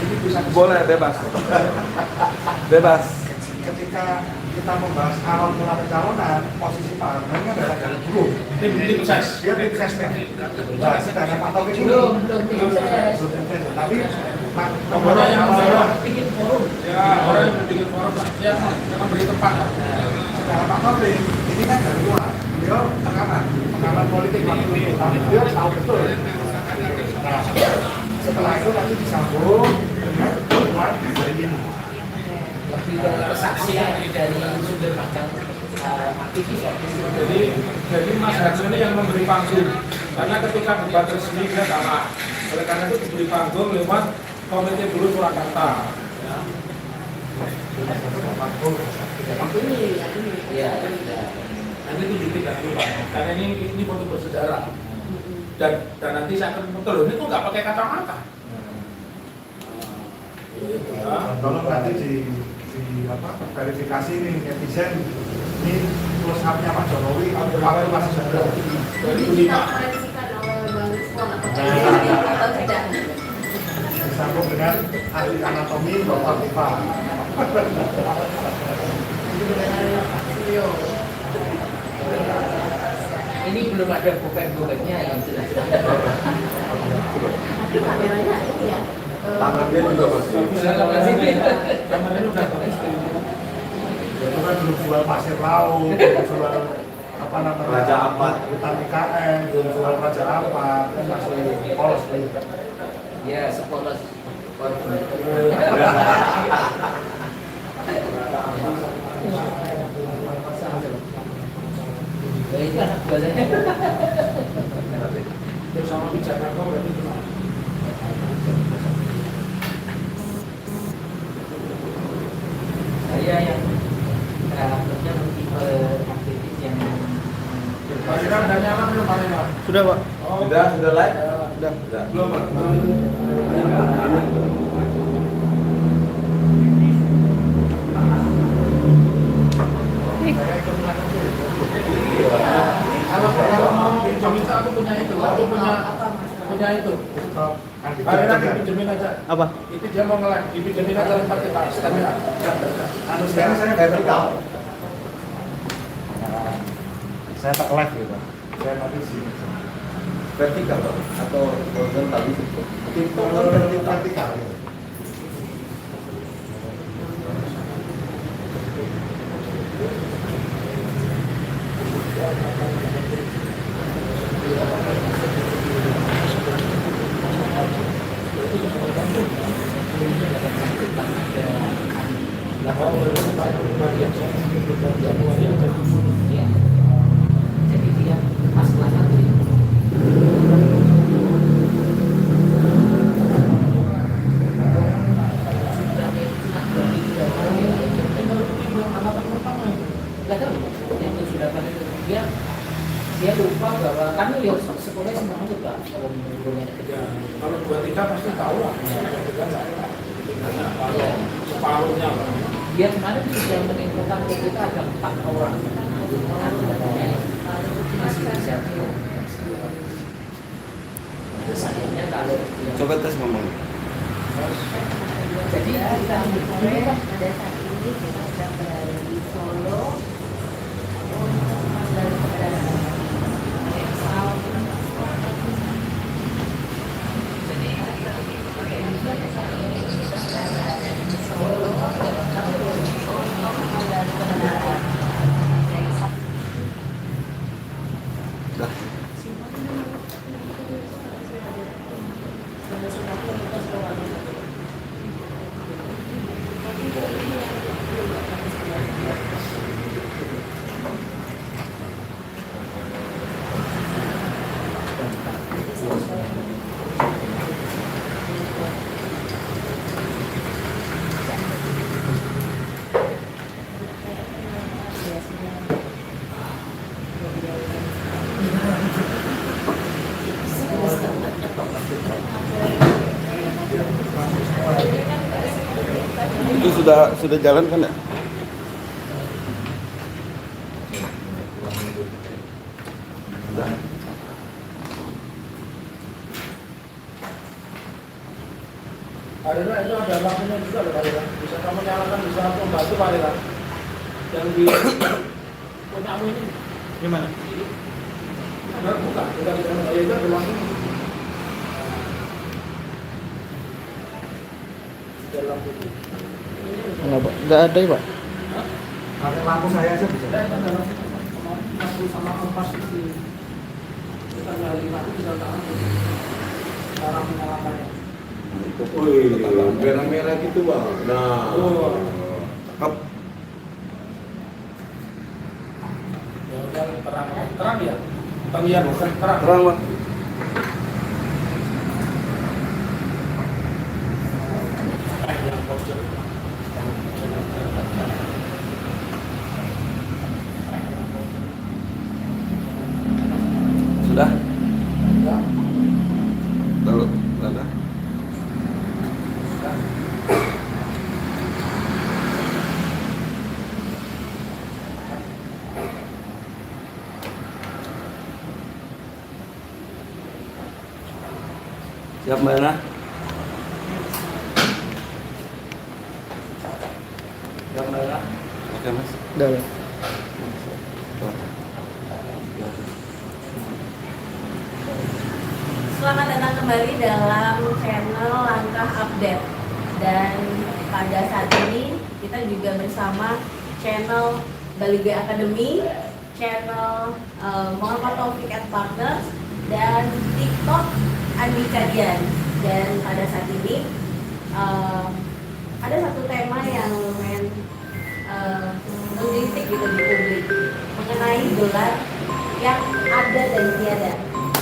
sini bisa boleh bebas. Bebas. Ketika kita membahas awal mula pencalonan, posisi Pak Harman adalah dari buruh. Tim ses. Dia tim ses. Nah, sedangkan Pak Taufik ini belum tim ses. Tapi Orang yang bikin forum, ya orang yang bikin forum, ya jangan beri tempat. sedangkan Pak Taufik ini kan dari luar. Beliau pengamat politik waktu itu, tapi beliau tahu betul. Nah, setelah itu nanti disambung dengan temuan dari ini. Lebih dari kesaksian dari sumber macam aktivis. Jadi Mas Hajo ini yang memberi panggung, karena ketika debat resmi dia kalah. Oleh karena itu diberi panggung lewat Komite Buruh Surakarta. Ya. Iya. Nanti tunjukin jangan lupa, karena ini foto bersejarah. Dan nanti saya akan foto loh, ini kok nggak pakai kacamata. Ya. Tolong nanti di verifikasi nih netizen ini close up-nya Pak Jokowi waktu masih muda. Jadi kita koreksikan oleh Bang Rizwan atau tidak? Disambung dengan ahli anatomi Dr. Tifa. Ini belum ada bobek-bobeknya yang sudah. Tapi kameranya ini ya. Tangannya juga masih. Kamarnya udah bagus. Itu kan belum jual pasir laut, belum jual apa namanya Raja Ampat, hutan IKN, belum jual Raja Ampat, kan masih polos nih. Ya, sepolos. Itu anak buahnya. Bersama bicara kau berarti itu. Saya yang akhirnya tipe aktivis yang Aliran udah nyala belum aliran? Sudah, Pak. Oh, Sudah live? Sudah. Sudah. Belum, Pak. Kalau mau pinjam aku punya itu, aku punya itu. Aliran dipinjemin aja. Apa? Itu dia mau nge-live, dipinjemin aja lempar ke tas. Anu sekarang saya vertikal. Saya tak live gitu. Saya nanti sini. Vertikal, Pak? Atau horizontal? Vertikal. jadi dia masalah satu. Dia lupa bahwa kami lihat sekolah semua itu Pak. Kalau 23 pasti tahu lah. Separuhnya. Dia kemarin sudah menginfokan ke kita ada 4 orang. Masih bisa. Sayangnya kalau Coba tes ngomong. jadi kita Pada saat ini kita sedang berada di Solo untuk mengambil keberadaan Dah. Itu sudah jalan kan ya? Sudah. Ada Rira itu ada lampunya juga loh Pak Rira. Bisa kamu nyalakan, bisa membantu Pak Rira. Yang di punyamu ini. Gimana? Ada buka di dalam ya itu ada lampunya. Ada lampu. Enggak, Pak. Enggak ada, Pak. Pakai lampu saya aja bisa. Ada lampu sama kompas itu. Kita nyalain lampu di dalam cara menyalakannya. Wih, merah-merah gitu bang. Nah, Up. Ya udah terang ya. Terlihat bukan terang. Terang, Pak. Yang pojok. Sudah? Ya. Lalu, ada. Siap, Mbak Ana? Yang mana? Oke, Mas. Udah. Selamat datang kembali dalam channel Langkah Update. Dan pada saat ini kita juga bersama channel Baliga Academy, channel Muhammad Taufik and Partners, dan TikTok Andika Dian. Dan pada saat ini ada satu tema yang lumayan menggelitik gitu di publik mengenai gelar yang ada dan tiada.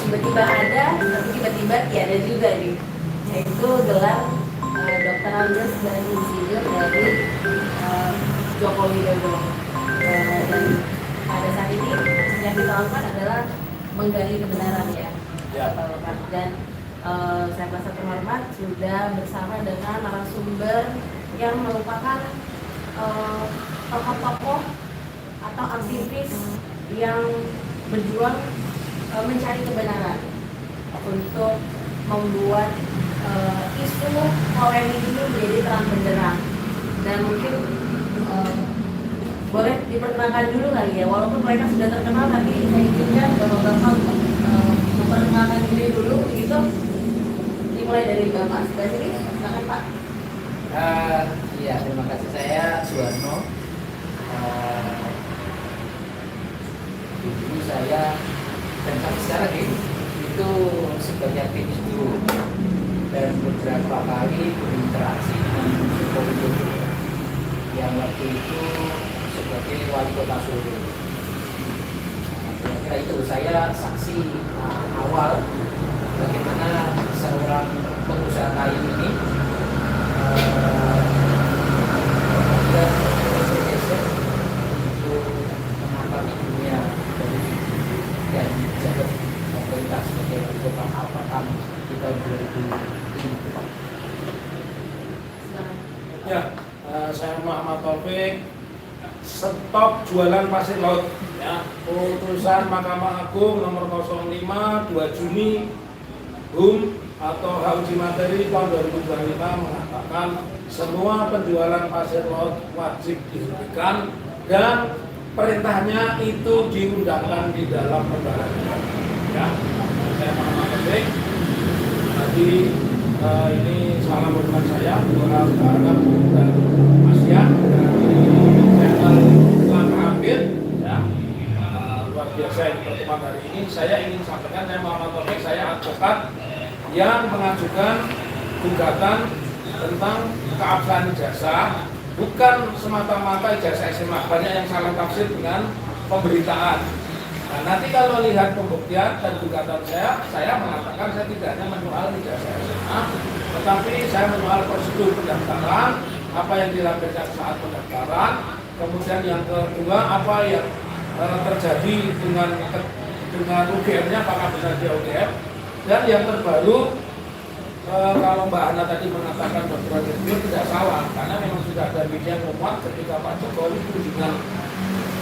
Tiba-tiba ada, tapi tiba-tiba tiada juga nih. Yaitu gelar Dr. Andes dan Insinyur dari Joko Widodo. Dan pada saat ini yang kita lakukan adalah menggali kebenaran ya. Dan saya merasa terhormat sudah bersama dengan narasumber yang merupakan tokoh-tokoh atau aktivis yang berjuang mencari kebenaran untuk membuat isu polemik ini menjadi terang benderang. Dan mungkin boleh diperkenalkan dulu kali ya, walaupun mereka sudah terkenal, tapi saya izinkan bapak-bapak untuk memperkenalkan diri dulu begitu. Dimulai dari Bapak sebelah sini, silakan Pak. Iya, terima kasih. Saya Suwarno. Dulu saya dan sampai sekarang itu sebagai aktivis guru dan beberapa kali berinteraksi dengan Joko Widodo yang waktu itu sebagai wali kota Solo. Kira-kira itu saya saksi awal bagaimana seorang pengusaha kayu ini untuk menambah dunia dan jabat otoritas sebagai wali kota Alpakam di tahun 2005. Ya, saya Muhammad Taufik. Stop jualan pasir laut. Ya, putusan Mahkamah Agung nomor 05 2 Juni HUM atau hak uji materi tahun 2025 mengatakan semua penjualan pasir laut wajib dihentikan dan perintahnya itu diundangkan di dalam peraturan. Ya, saya Muhammad Taufik. Tadi ini salam hormat saya buat Arab dan Asia dari channel Langkah Update. Ya, luar biasa di pertemuan hari ini. Saya ingin sampaikan, saya Muhammad Taufik, saya advokat yang mengajukan gugatan tentang keabsahan ijazah, bukan semata-mata ijazah SMA. Banyak yang salah tafsir dengan pemberitaan. Nah, nanti kalau lihat pembuktian dan gugatan saya mengatakan saya tidak hanya menyoal ijazah SMA, tetapi saya menyoal prosedur pendaftaran, apa yang dilakukan saat pendaftaran, kemudian yang kedua apa yang terjadi dengan UGM-nya, apakah benar dia UGM, dan yang terbaru kalau Mbak Hana tadi mengatakan bahwa itu tidak salah, karena memang sudah ada media memuat ketika Pak Jokowi kunjungan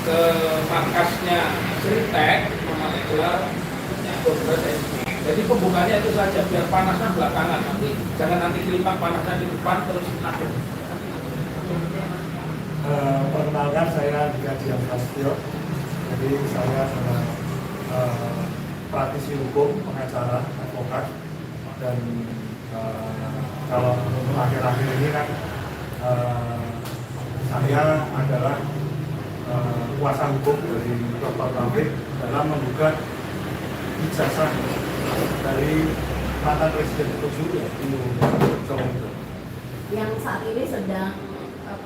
ke markasnya Sritek memakai gelar Kongres NU. Jadi pembukanya itu saja biar panasnya belakangan nanti, jangan nanti kelimpang panasnya di depan terus adem. Perkenalkan, saya Dian Prasetyo. Jadi saya adalah praktisi hukum, pengacara, advokat, dan kalau untuk akhir-akhir ini kan saya adalah kuasa hukum dari Dr. Taufik dalam menggugat ijazah dari mantan Presiden ke-7 yaitu Jokowi Dodo. Yang saat ini sedang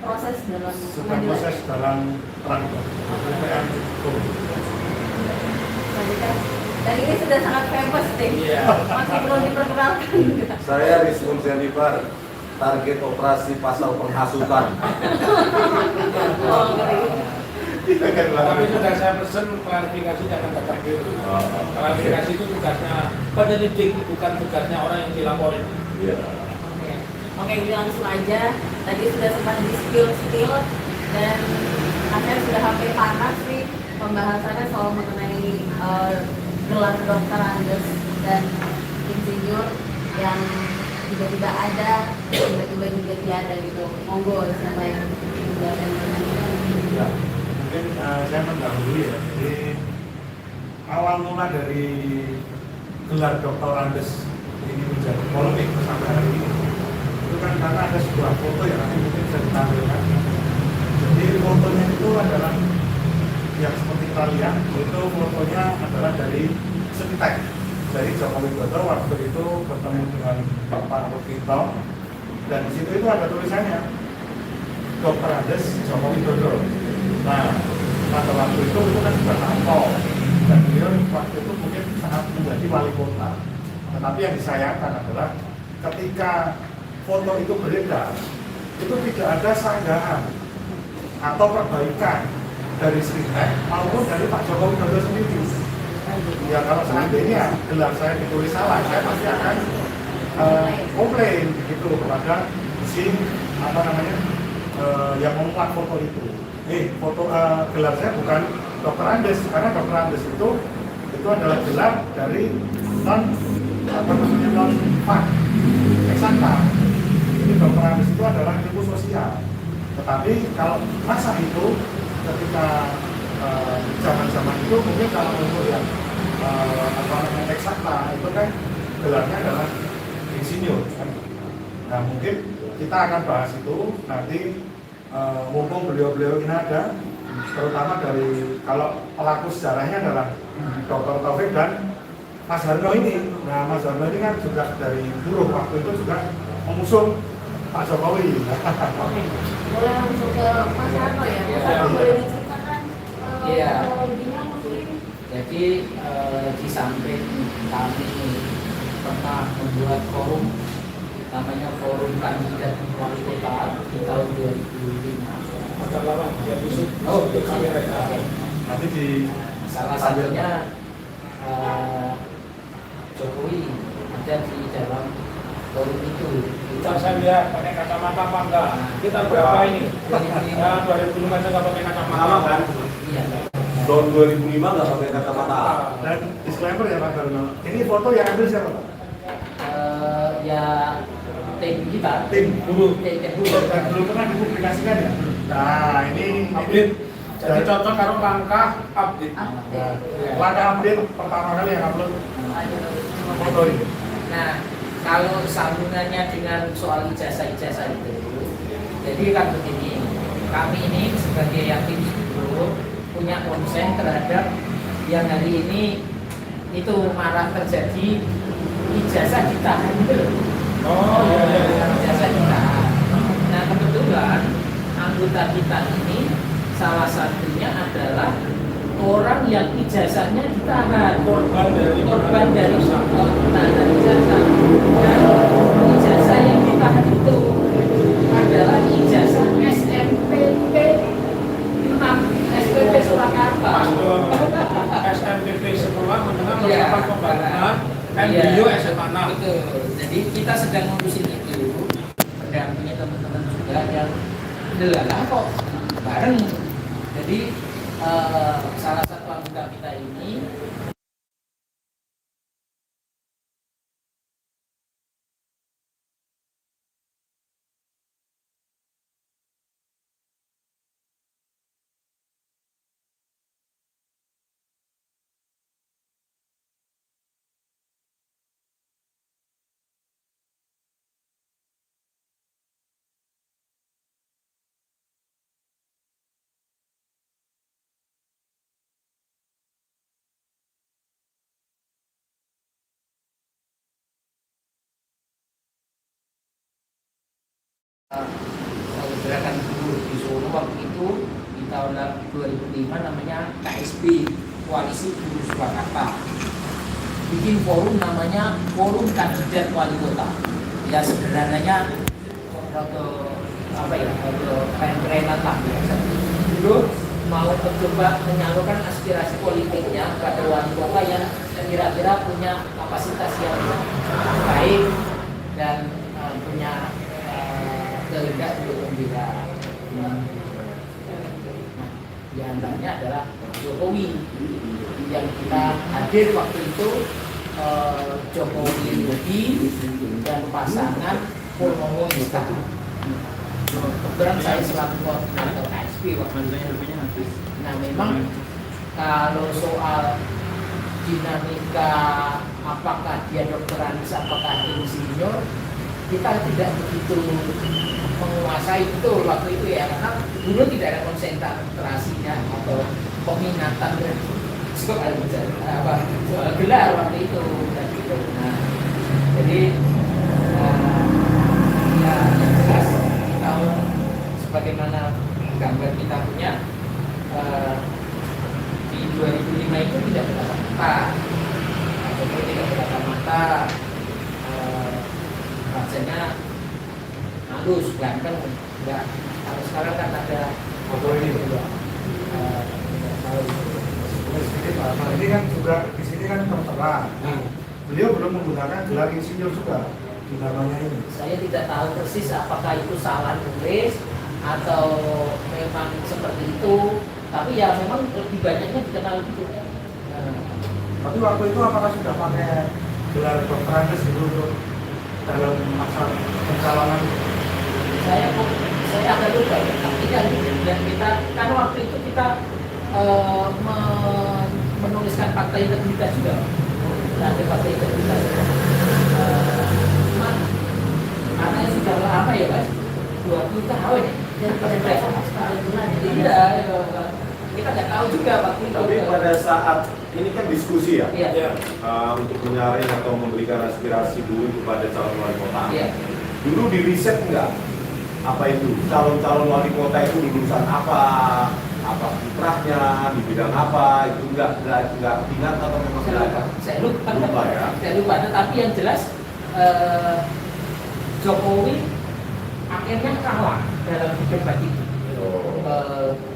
proses dalam Sedang pengadilan. proses dalam peradilan. Dan ini sudah sangat famous deh. Iya. Masih belum diperkenalkan juga. Saya Rizkun Zenibar, target operasi pasal penghasutan. Oh, ngeri. Tapi sudah saya pesen klarifikasi jangan tetap gitu. Klarifikasi itu tugasnya penyelidik, bukan tugasnya orang yang dilaporin. Iya. Oke, ini langsung aja. Tadi sudah sempat di spill dan rasanya sudah hampir panas nih pembahasannya soal mengenai gelar dokter Andes dan insinyur yang tiba-tiba ada, tiba-tiba juga tiada gitu. Monggo siapa yang menjelaskan Ya, mungkin saya mendahului ya. Jadi awal mula dari gelar Dr. Andes ini menjadi polemik sampai hari ini itu kan karena ada sebuah foto yang nanti mungkin bisa ditampilkan. Jadi fotonya itu adalah yang seperti kita lihat, itu fotonya adalah dari Senitek dari Jokowi Dodo waktu itu bertemu dengan Bapak Rukito, dan di situ itu ada tulisannya Dr. Andes Jokowi Dodo. Nah, pada waktu itu kan sudah nampol dan beliau waktu itu mungkin sangat menjadi wali kota. Tetapi yang disayangkan adalah ketika foto itu beredar, itu tidak ada sanggahan atau perbaikan dari Senitek maupun dari Pak Jokowi Dodo sendiri. Ya kalau seandainya gelar saya ditulis salah, saya pasti akan komplain begitu kepada si yang memuat foto itu. Foto gelar saya bukan Dr. Andes, karena Dr. Andes itu adalah gelar dari non eksakta. Jadi Dr. Andes itu adalah ilmu sosial. Tetapi kalau masa itu ketika zaman itu mungkin kalau untuk yang eksakta itu kan gelarnya adalah insinyur. Nah mungkin kita akan bahas itu nanti mumpung beliau-beliau ini ada, terutama dari kalau pelaku sejarahnya adalah Dr. Taufik dan Mas Harno ini. Nah Mas Harno ini kan juga dari buruh waktu itu juga mengusung Pak Jokowi. Oke, boleh langsung ke Mas Harno ya. Mas Harno boleh diceritakan Iya. kronologinya mungkin. Jadi di samping kami pernah membuat forum namanya Forum Kandidat Wali Kota di tahun 2005. Agak lama dia busuk. Oh, di kamera. oke. Nanti di Salah satunya Jokowi ada di dalam forum itu. Bisa saya lihat pakai kacamata apa enggak? Kita berapa ini? Ya 2005 aja nggak pakai kacamata kan? Iya. Tahun 2005 nggak pakai kacamata. dan disclaimer ya Pak Harno. Ini foto yang ambil siapa Pak? Ya tim kita. Tim dulu. Tim Dan belum pernah dipublikasikan ya. Nah ini Update. Jadi cocok karo langkah update. Nah, langkah update pertama kali yang upload foto ini. Nah, kalau sambungannya dengan soal ijazah-ijazah itu, jadi kan begini, kami ini sebagai yatim itu punya konsen terhadap yang hari ini itu malah terjadi ijazah ditahan itu. Oh iya. Ijazah ditahan. Nah, kebetulan anggota kita ini salah satunya adalah orang yang ijazahnya ditahan, korban dari penahanan ijazah. Dan ijazah yang ditahan itu adalah ijazah SMPP 6 SPP Surakarta. SMPP sekolah menengah Iya. melakukan pembangunan Iya. MBU SMA 6. Betul. Jadi kita sedang ngurusin itu, mendampingi teman-teman juga yang adalah kok bareng. Jadi salah satu anggota kita ini gerakan buruh di Solo waktu itu di tahun 2005 namanya KSB, Koalisi Buruh Surakarta. Bikin forum namanya Forum Kandidat Wali Kota. Ya sederhananya keren-kerenan lah biasa. Dulu mau mencoba menyalurkan aspirasi politiknya pada wali kota yang kira-kira punya kapasitas yang baik dan punya kehendak untuk membela. Di antaranya adalah Jokowi yang kita hadir waktu itu, Jokowi Yudi dan pasangan Purnomo Ista. Kebetulan saya selaku koordinator KSP waktu itu. Nah memang kalau soal dinamika apakah dia doktoranis, apakah insinyur, kita tidak begitu menguasai itu waktu itu ya, karena dulu tidak ada konsentrasinya atau peminatan soal gelar waktu itu dan gitu. Nah, jadi ya yang jelas di tahun sebagaimana gambar kita punya di 2005 itu tidak berkata mata, atau tidak berkata mata, rasanya halus, ganteng, enggak. Kalau sekarang kan ada foto ini juga. Sedikit Pak, nah, ini kan juga di sini kan tertera. Beliau belum menggunakan gelar insinyur juga di namanya ini. Saya tidak tahu persis apakah itu salah nulis atau memang seperti itu, tapi ya memang lebih banyaknya dikenal gitu. Tapi waktu itu apakah sudah pakai gelar doktoranis itu untuk dalam masa pencalonan? Saya agak lupa ya, tapi kan dan kita karena waktu itu kita menuliskan fakta integritas juga, ada fakta integritas. Cuma karena sudah lama ya Mas, 20 tahun ya. Dan tidak sama sekali bulan. Tidak, kita nggak tahu juga waktu itu. Tapi pada saat ini kan diskusi ya, Iya. untuk menyaring atau memberikan aspirasi dulu kepada calon wali kota. Iya. Dulu di riset enggak? Apa itu calon-calon wali kota itu lulusan apa putranya, di bidang apa, itu enggak ingat atau memang Saya lupa. enggak? Lupa ya. Saya lupa. Tetapi yang jelas Jokowi akhirnya kalah dalam debat itu.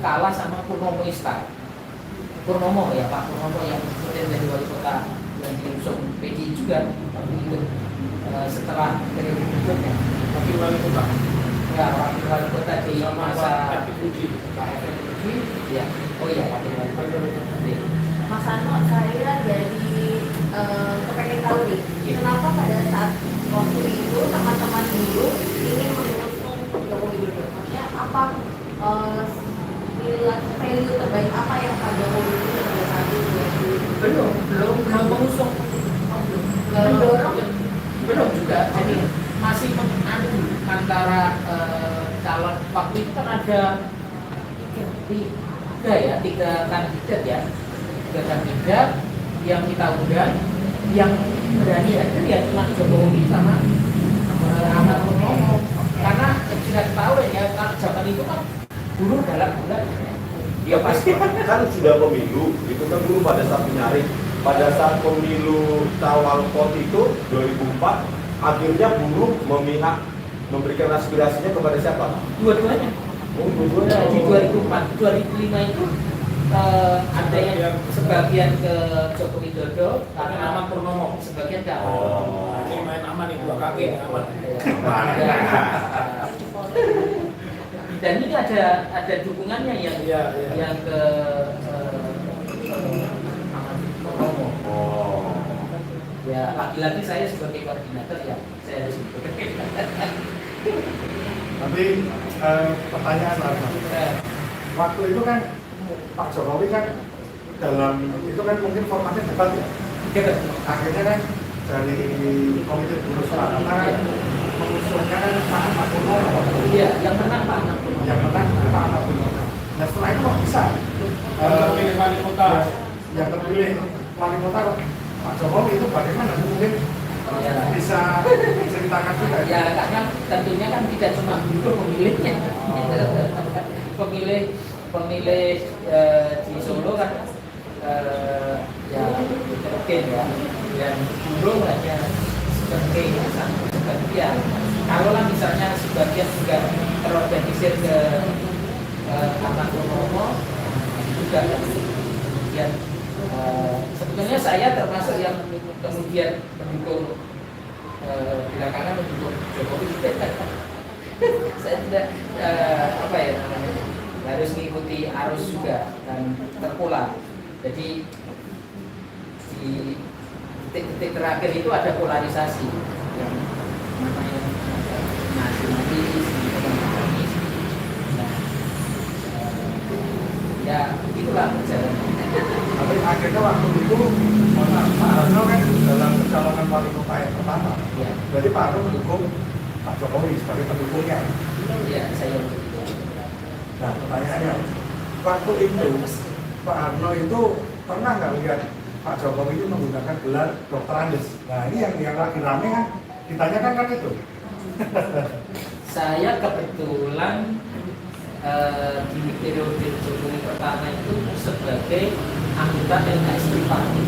Kalah sama Purnomo Ista. Purnomo ya Pak Purnomo yang kemudian jadi wali kota yang diusung PDI juga waktu itu, setelah periode berikutnya Wakil wali kota. ya wakil wali kota di masa Pak Effendi. Pak Effendi ya. Oh iya wakil wali kota. Mas Ano, saya jadi kepengen tahu nih, kenapa pada saat waktu itu teman-teman dulu ingin mengusung Jokowi Widodo? Maksudnya apa value terbaik apa yang Pak Jokowi itu pada saat itu? belum mengusung Mendorong. belum juga, jadi masih mengadu antara calon waktu itu kan ada tiga kandidat ya, tiga kandidat yang kita undang, yang berani hadir ya cuma Jokowi sama Ahmad Purnomo, karena sudah tahu ya kalau zaman itu kan buruh dalam bulan Ya pasti kan sudah pemilu, itu kan dulu pada saat menyaring, pada saat pemilu Tawal Pot itu 2004, akhirnya buruh memihak memberikan aspirasinya kepada siapa? dua-duanya. Oh, dua-duanya. Di 2004, 2005 itu ada yang sebagian ke Joko Widodo, Tapi nama Purnomo. sebagian ke Oh. Ini main aman nih, dua kaki aman. Dan ini ada dukungannya yang Iya. yang ke Ahmad Purnomo. Oh. Ya lagi-lagi saya sebagai koordinator ya saya harus Tapi pertanyaan lagi, waktu itu kan Pak Jokowi kan dalam itu kan mungkin formatnya debat ya. Akhirnya kan dari Komite Buruh Surakarta kan mengusulkan Pak Ahmad Purnomo. Iya, yang menang Pak Ahmad Purnomo. Yang menang Pak Ahmad Purnomo. Nah setelah itu kok bisa Terpilih wali kota. yang terpilih wali kota Pak Jokowi itu bagaimana? Mungkin Ya. bisa ceritakan juga Ya karena tentunya kan tidak cuma gubernur pemilihnya, pemilih di Solo kan ya mungkin ya, dan gubernur hanya sebagian. Kalau lah misalnya sebagian juga terorganisir ke Taman Romo juga kan. Kemudian sebetulnya saya termasuk yang kemudian mendukung belakangan mendukung Jokowi. Saya tidak apa ya namanya, harus mengikuti arus juga dan terpola. Jadi di titik-titik terakhir itu ada polarisasi yang mana yang nasionalis, ya itulah perjalanan. tapi akhirnya waktu itu Pak Harno kan dalam pencalonan wali kota yang pertama Ya, berarti Pak Harno mendukung Pak Jokowi sebagai pendukungnya. ya saya Nah pertanyaannya, waktu itu Pak Harno itu pernah nggak lihat Pak Jokowi itu menggunakan gelar Dr. Andes? Nah ini yang lagi rame kan ditanyakan kan itu. Saya kebetulan di periode Jokowi pertama itu sebagai anggota LKS Tripati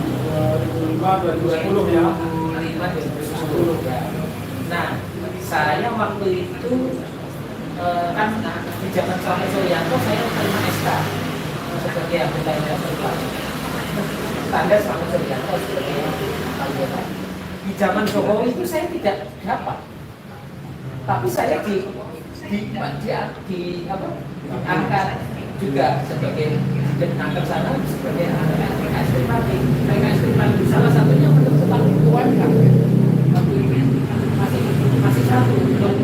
2005 2010 ya. 2005 ya. Nah, saya waktu itu kan di zaman Selamat Suryanto saya terima SK sebagai anggota LKS Tripati. Standar Selamat Suryanto sebagai anggota. Di zaman Jokowi itu saya tidak dapat, tapi saya diangkat juga sebagai angkat sana sebagai PKS Tripati. PKS Tripati itu salah satunya menentukan keluarga. Masih satu untuk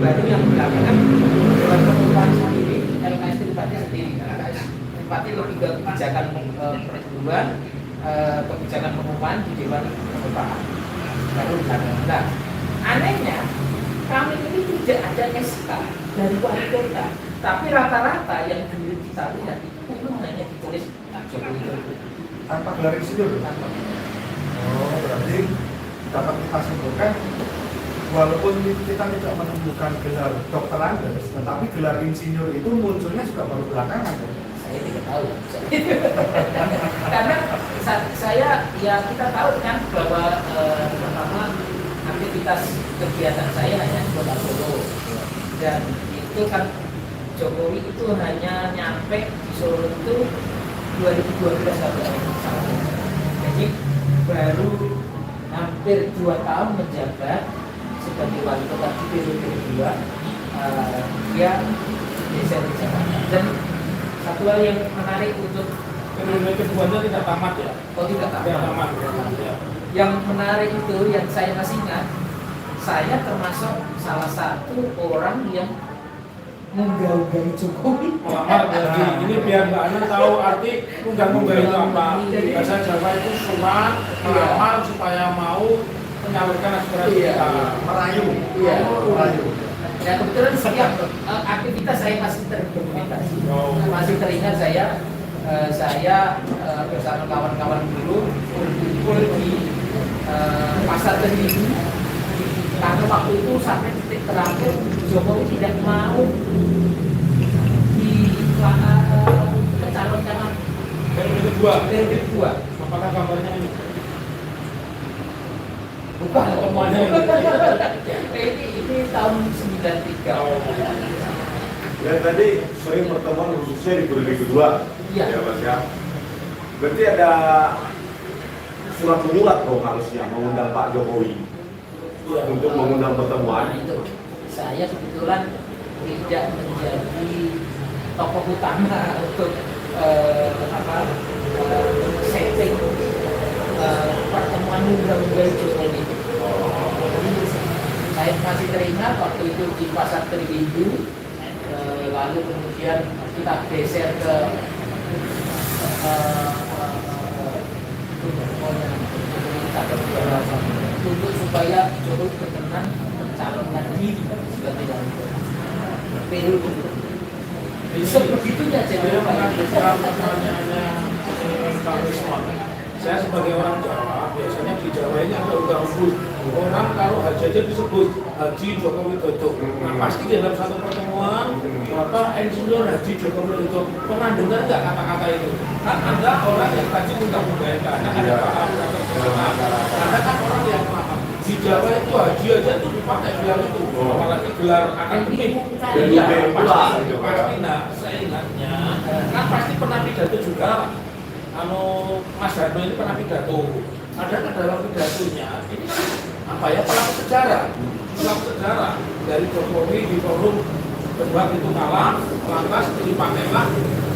baru yang belakangan Dewan Pengupahan sendiri, LKS Tripati sendiri. LKS Tripati lebih ke kebijakan pertumbuhan, kebijakan pengupahan di Dewan Pengupahan. Baru belakangan. Nah, anehnya kami ini tidak ada SK dari wali kota, tapi rata-rata yang dulu kita lihat itu hanya ditulis Jokowi Tanpa gelar insinyur. Oh berarti dapat kita simpulkan walaupun kita tidak menemukan gelar Dr. Andes, tetapi gelar insinyur itu munculnya juga baru belakangan. Saya tidak tahu. Karena saya ya kita tahu kan bahwa pertama aktivitas kegiatan saya hanya di Kota Solo, dan itu kan Jokowi itu hanya nyampe di Solo itu 2012 sampai. Jadi baru hampir 2 tahun menjabat sebagai wali kota di periode kedua, dia geser ke Jakarta. Dan satu hal yang menarik untuk Periode keduanya tidak tamat ya. tidak tahu. Tidak tamat. Ya. Yang menarik itu yang saya masih ingat, saya termasuk salah satu orang yang menggaung-gaung Jokowi. Melamar jadi ini biar Mbak Ana tahu arti unggal-unggal itu apa. Bahasa Jawa itu surat melamar supaya mau menyalurkan aspirasi Iya. kita. Merayu. Iya. Merayu. Ya kebetulan setiap aktivitas saya masih terdokumentasi. Oh. Masih teringat saya bersama kawan-kawan dulu berkumpul di pasar Kediri. Karena waktu itu sampai titik terakhir Jokowi tidak mau di pencalonkan Periode kedua. periode kedua. Apakah gambarnya ini? Bukan Pertemuannya ini tahun 93. Ya tadi sering pertemuan khususnya di periode kedua, Iya. ya Mas ya. Berarti ada surat menyurat dong harusnya mengundang Pak Jokowi untuk mengundang pertemuan. Nah, itu saya kebetulan tidak menjadi tokoh utama untuk setting pertemuan undang-undang Jokowi. Jadi saya masih teringat waktu itu di pasar Triwindu, lalu kemudian kita geser ke untuk supaya Jokowi berkenan mencalonkan diri sebagai wali kota. Periode sebegitunya Saya jadi mengajukan pertanyaannya Pak Risman. Saya sebagai orang Jawa, biasanya di Jawa ini ada undang-undang Orang kalau haji aja disebut Haji Joko Widodo. Nah, pasti dalam satu pertemuan Bapak Insinyur Haji Joko Widodo pernah dengar nggak kata-kata itu? Kan Anda orang yang tadi mudah-mudahan karena ada paham Anda kan orang yang paham. Di Jawa itu haji aja itu dipakai gelar itu, apalagi gelar akademik. Iya, pasti. Nah, saya ingatnya kan pasti pernah pidato juga. Mas Darno ini pernah pidato. Ada dalam pidatonya ini kan apa ya, pelaku sejarah dari Jokowi di forum debat itu kalah, lantas dipakailah,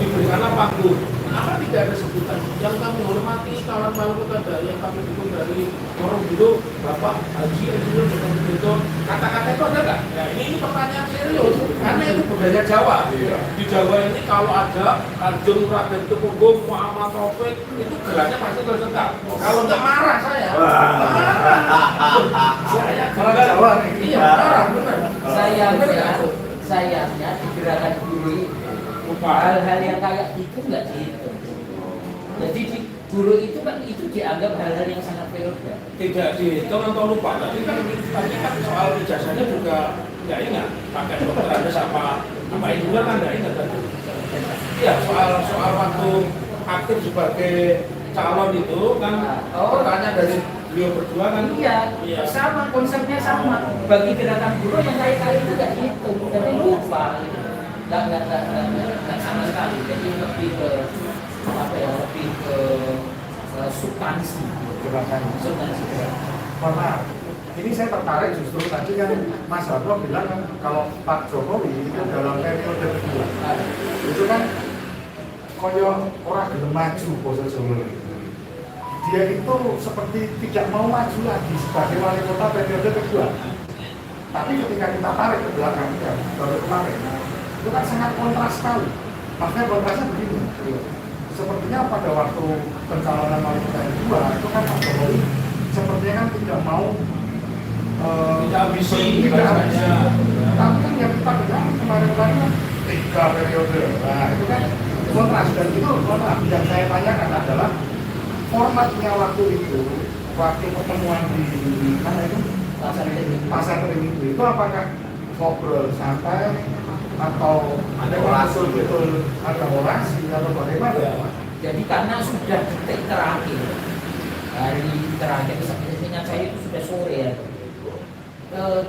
diberikanlah panggung. Kenapa tidak ada sebutan yang kami hormati kawan-kawan kita yang kami dukung dari forum itu Bapak Haji Insinyur Joko Widodo, kata-kata itu ada nggak? Ya ini pertanyaan serius karena itu budaya Jawa. Di Jawa ini kalau ada Kanjeng Raden Tumenggung, Muhammad Taufik itu gelarnya pasti terlengkap. Kalau nggak marah saya. Saya Orang Jawa nih. Iya marah benar. Sayangnya di gerakan guru hal-hal yang kayak itu nggak dihitung. Jadi di guru itu kan itu dianggap hal-hal yang sangat prioritas. Tidak dihitung atau lupa. Tapi kan soal ijazahnya juga nggak ingat. Pakai dokter ada apa itu kan nggak ingat kan? Iya soal waktu aktif sebagai calon itu kan pertanyaan dari beliau berdua kan? Iya. Sama konsepnya sama. Bagi gerakan guru yang kali-kali itu nggak dihitung, tapi lupa. Nggak sama sekali. Jadi lebih ke apa ya? Lebih ke substansi. Substansi. Karena ini saya tertarik justru tadi kan Mas Harno bilang kan kalau Pak Jokowi itu dalam periode kedua itu kan koyo orang gelem maju Boso Jawa. Dia itu seperti tidak mau maju lagi sebagai wali kota periode kedua. Tapi ketika kita tarik ke belakang ya, baru kemarin itu kan sangat kontras sekali. Maksudnya kontrasnya begini. Sepertinya pada waktu pencalonan wali kota yang kedua itu kan Pak Jokowi sepertinya kan tidak mau Tidak ambisi. Tapi kan yang kita dengar kemarin-kemarin kan 3 periode. Nah itu kan kontras dan itu kontras. Yang saya tanyakan adalah formatnya waktu itu, waktu pertemuan di mana itu pasar Ring itu apakah ngobrol santai atau ada betul ada orasi atau bagaimana? Jadi karena sudah detik terakhir, hari terakhir ingat saya itu sudah sore ya.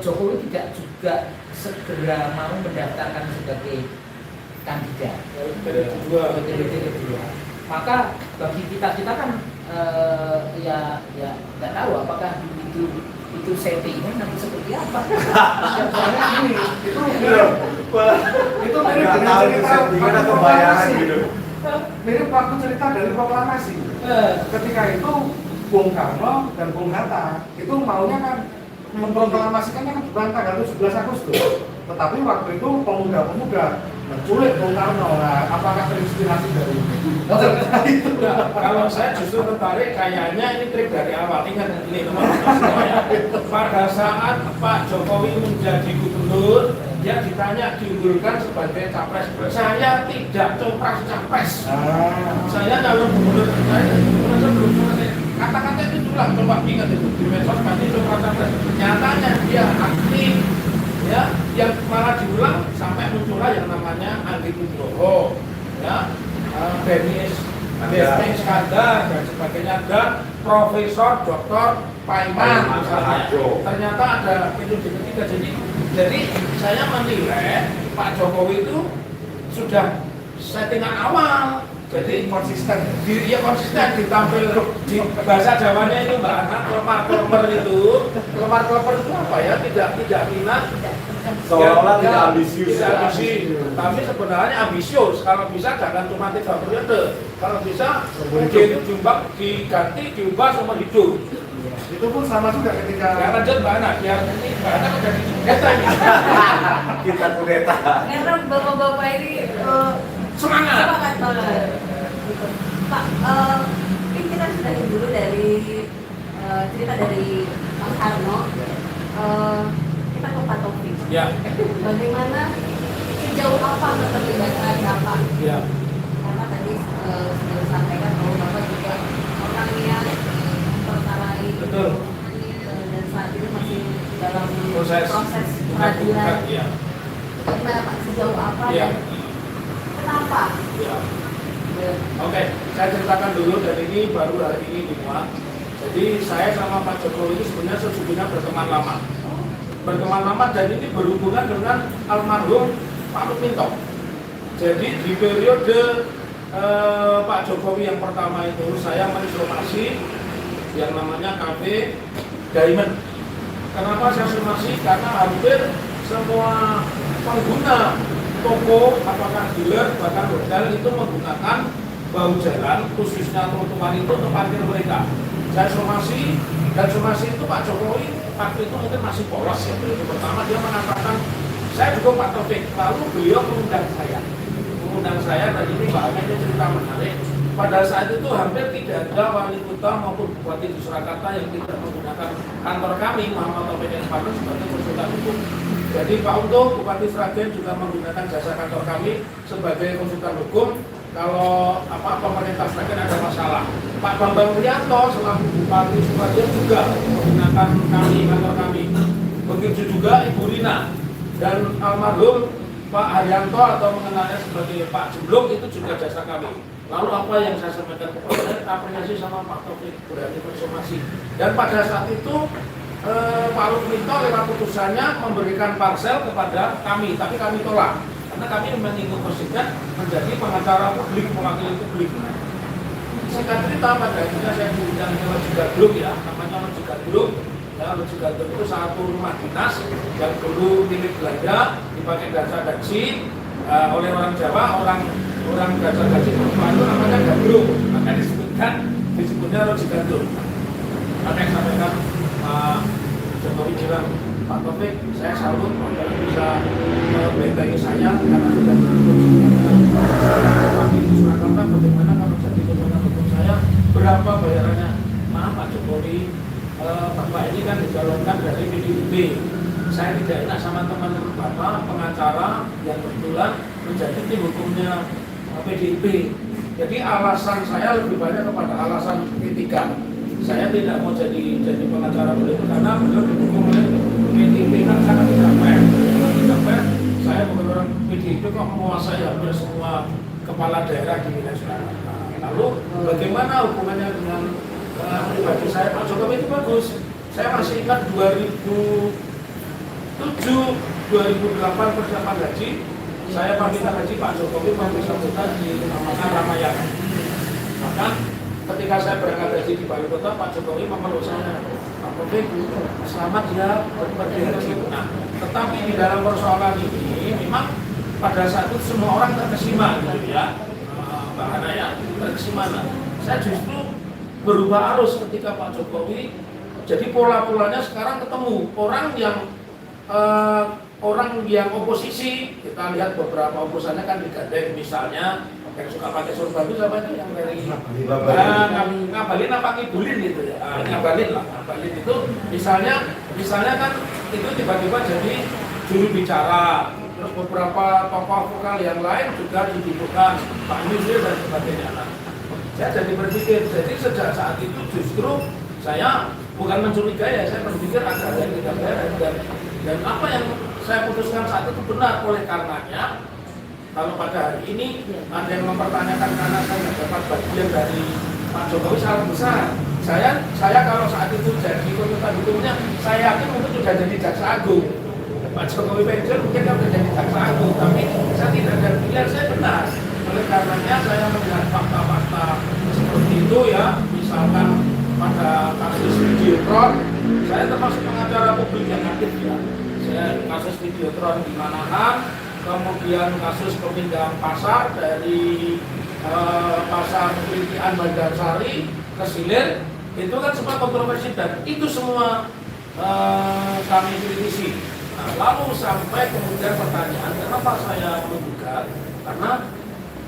Jokowi tidak juga segera mau mendaftarkan sebagai kandidat periode kedua. Maka bagi kita kan ya nggak tahu apakah itu settingnya nanti seperti apa. Itu mirip dengan cerita proklamasi. Mirip waktu cerita dari proklamasi. Ketika itu Bung Karno dan Bung Hatta itu maunya kan memproklamasikannya kan bukan tanggal 17 Agustus. Tetapi waktu itu pemuda-pemuda menculik Bung Karno. Nah, apakah terinspirasi dari itu? Kalau saya justru tertarik kayaknya ini trik dari awal. Ingat ini teman-teman. Pada saat Pak Jokowi menjadi gubernur, dia ditanya diunggulkan sebagai capres. Saya tidak capres. Saya calon gubernur. Saya belum selesai. Kata-kata itu curang, coba ingat itu di medsos pasti capres. Nyatanya dia aktif. Ya, yang malah diulang sampai muncullah yang namanya Andi Nugroho, ya, Benny Iskandar dan sebagainya, dan Profesor Dr. Paiman misalnya. Ternyata ada itu di ketiga. Jadi saya menilai Pak Jokowi itu sudah settingan awal. Jadi konsisten, dia konsisten ditampil di bahasa Jawanya itu Mbak Ana, kelemar-kelemar itu apa ya? Tidak minat, seolah-olah tidak ambisius. Tidak ambisi, tapi sebenarnya ambisius. Kalau bisa jangan cuma 3 periode. Kalau bisa itu diganti diubah seumur hidup. Itu pun sama juga ketika Ya lanjut Mbak Ana, biar ini Mbak Ana udah di kita ini. Kita kudeta. Karena bapak-bapak ini Semangat. banget. Pak, mungkin kita sudah dulu dari cerita dari Mas Harno. Kita ke Pak Taufik. Ya. Bagaimana sejauh apa keterlibatan Bapak? Ya. Karena tadi sudah disampaikan bahwa Bapak juga orang yang mempertarai Betul. dan saat ini masih dalam proses peradilan. ya. Gimana Pak, sejauh apa Ya. dan kenapa? Ya. Oke, saya ceritakan dulu, dan ini baru hari ini dimuat. Jadi saya sama Pak Jokowi ini sebenarnya sesungguhnya berteman lama. Berteman lama, dan ini berhubungan dengan almarhum Pak Rukminto. Jadi di periode Pak Jokowi yang pertama itu saya mensomasi yang namanya Cafe Diamond. Kenapa saya somasi? Karena hampir semua pengguna toko, apakah dealer, bahkan hotel itu menggunakan bahu jalan, khususnya trotoar itu untuk parkir mereka. Saya somasi, dan somasi itu Pak Jokowi waktu itu mungkin masih polos ya. Periode pertama dia mengatakan, saya dukung Pak Taufik, lalu beliau mengundang saya, dan ini bahannya cerita menarik. Pada saat itu hampir tidak ada wali kota maupun bupati di Surakarta yang tidak menggunakan kantor kami Muhammad Taufik dan Partner sebagai konsultan hukum. Jadi Pak Untung, Bupati Sragen juga menggunakan jasa kantor kami sebagai konsultan hukum. Kalau pemerintah Sragen ada masalah, Pak Bambang Prianto selaku Bupati Sukoharjo juga menggunakan kantor kami. Begitu juga Ibu Rina dan almarhum Pak Haryanto atau mengenalnya sebagai Pak Jumblok itu juga jasa kami. Lalu apa yang saya sampaikan kepada saya, apresiasi sama Pak Taufik berani bersomasi. Dan pada saat itu Pak Rukminto lewat putusannya memberikan parsel kepada kami, tapi kami tolak karena kami mengingin konstitusi menjadi pengacara publik, mewakili publik. Singkat cerita, pada akhirnya saya diundang ke Lojiga Group ya, namanya Lojiga Group. Ya, Lojiga Group itu satu rumah dinas yang dulu milik Belanda, dipakai gaji oleh orang Jawa, orang gaji perempuan itu namanya Gandrung, maka disebutnya Lojiga Group. Maka yang sampaikan Pak Jokowi bilang, Pak Taufik, saya salut kalau bisa membentengi saya karena sudah berlaku di Surakarta. Bagaimana kalau jadi konsultan hukum saya, berapa bayarannya? Maaf Pak Jokowi, Bapak ini kan dicalonkan dari PDIP. Saya tidak enak sama teman-teman Bapak pengacara yang kebetulan menjadi tim hukumnya PDIP. Jadi alasan saya lebih banyak kepada alasan etika. Saya tidak mau jadi pengacara politik karena beliau didukung oleh PDIP, kan sangat tidak fair. Saya bukan orang PDIP kok menguasai hampir semua kepala daerah di wilayah Surakarta. Lalu bagaimana hubungannya dengan pribadi saya? Pak Jokowi itu bagus. Saya masih ingat 2007, 2008 persiapan haji. Saya pamitan haji, Pak Jokowi memberi sambutan di Makan Ramayana. Maka ketika saya berangkat haji di Bali Kota, Pak Jokowi memeluk saya. Pak Taufik, selamat ya pergi haji. Nah, tetapi di dalam persoalan ini memang pada saat itu semua orang terkesima gitu ya, Mbak Hana ya, terkesima. Saya justru berubah arus ketika Pak Jokowi. Jadi pola-polanya sekarang ketemu orang yang oposisi. Kita lihat beberapa oposannya kan digandeng, misalnya yang suka pakai sorban itu siapa itu yang dari ngabalin apa ngibulin gitu ya, ngabalin itu misalnya kan itu tiba-tiba jadi juru bicara. Terus beberapa tokoh vokal yang lain juga dibutuhkan, Pak Yusril dan sebagainya. Nah, saya jadi berpikir, jadi sejak saat itu justru saya bukan mencurigai ya, saya berpikir ada yang tidak beres, dan apa yang saya putuskan saat itu benar. Oleh karenanya kalau pada hari ini ada yang mempertanyakan karena saya dapat bagian dari Pak Jokowi, salah besar. Saya kalau saat itu jadi konsultan hukumnya, saya yakin mungkin sudah jadi jaksa agung. Pak Jokowi pensiun mungkin sudah jadi jaksa agung, tapi saya tidak ada pilihan, saya benar. Oleh karenanya saya melihat fakta-fakta seperti itu ya, misalkan pada kasus Videotron, saya termasuk pengacara publik yang aktif ya. Saya kasus Videotron di Manahan, kemudian kasus pemindahan pasar dari pasar Kelitian Bandarsari ke Silir, itu kan semua kontroversi dan itu semua kami kritisi. Nah, lalu sampai kemudian pertanyaan, kenapa saya menggugat? Karena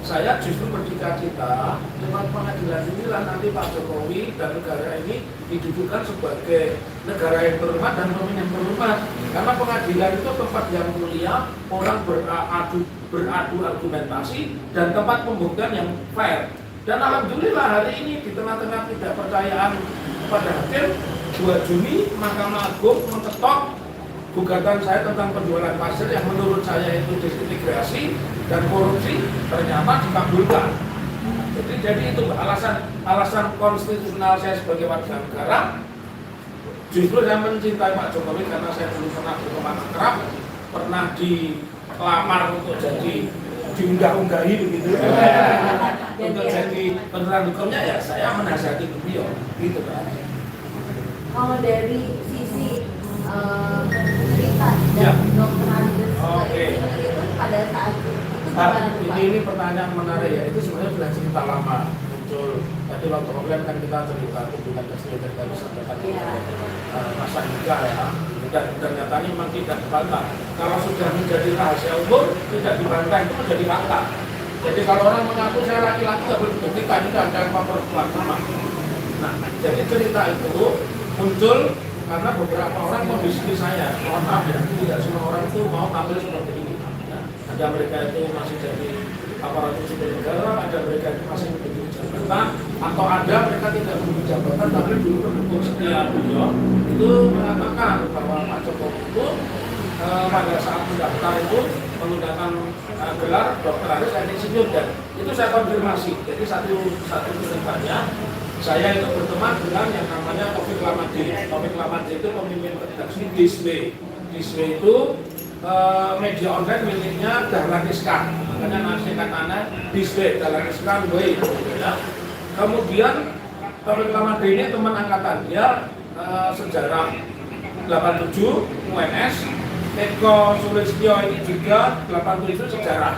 saya justru berdita-cita lewat pengadilan inilah nanti Pak Jokowi dan negara ini didudukan sebagai negara yang berhormat dan pemimpin yang berhormat. Karena pengadilan itu tempat yang mulia, orang beradu argumentasi, dan tempat pembuktian yang fair. Dan alhamdulillah hari ini di tengah-tengah ketidakpercayaan kepada hakim, 2 Juni Mahkamah Agung mengetok gugatan saya tentang penjualan pasir yang menurut saya itu disintegrasi dan korupsi, ternyata dikabulkan. Jadi itu alasan konstitusional saya sebagai warga negara. Justru saya mencintai Pak Jokowi karena saya dulu pernah berteman akrab, pernah dilamar untuk jadi diunggah-unggahi begitu. Untuk jadi peneran hukumnya ya saya menasihati beliau gitu kan. Kalau dari sisi cerita Ya. dan dokter Andres Oke. itu pada saat itu gimana tuh, Pak? Ini pertanyaan menarik ya, itu sebenarnya sudah cerita lama muncul. Tadi waktu offline kan kita cerita kunjungan ke sini dan kami sampaikan Iya. masa nikah ya. Dan ternyata ini memang tidak dibantah. Kalau sudah menjadi rahasia umum, tidak dibantah itu menjadi fakta. Jadi kalau orang mengaku saya laki-laki nggak boleh dibuktikan, ini kan ada perempuan sama. Nah, jadi cerita itu muncul karena beberapa orang membisiki saya. Mohon maaf ya, tidak semua orang itu mau tampil seperti ini. Nah, ada mereka itu masih jadi aparatur sipil negara, ada mereka itu masih memiliki jabatan, atau ada mereka tidak memiliki jabatan tapi dulu pendukung setia beliau itu mengatakan bahwa Pak Jokowi itu pada saat mendaftar itu menggunakan gelar dokter Andres teknik sipil, dan itu saya konfirmasi. Jadi satu ceritanya saya itu berteman dengan yang namanya Taufik Lamadi. Taufik Lamadi itu pemimpin redaksi Disway. Disway itu media online miliknya Dahlan Iskan. Makanya nanti katanya Disway, Dahlan Iskan, Way. Ya. Kemudian Taufik Lamadi ini teman angkatan dia sejarah 87 UNS. Eko Sulistyo ini juga 87 sejarah.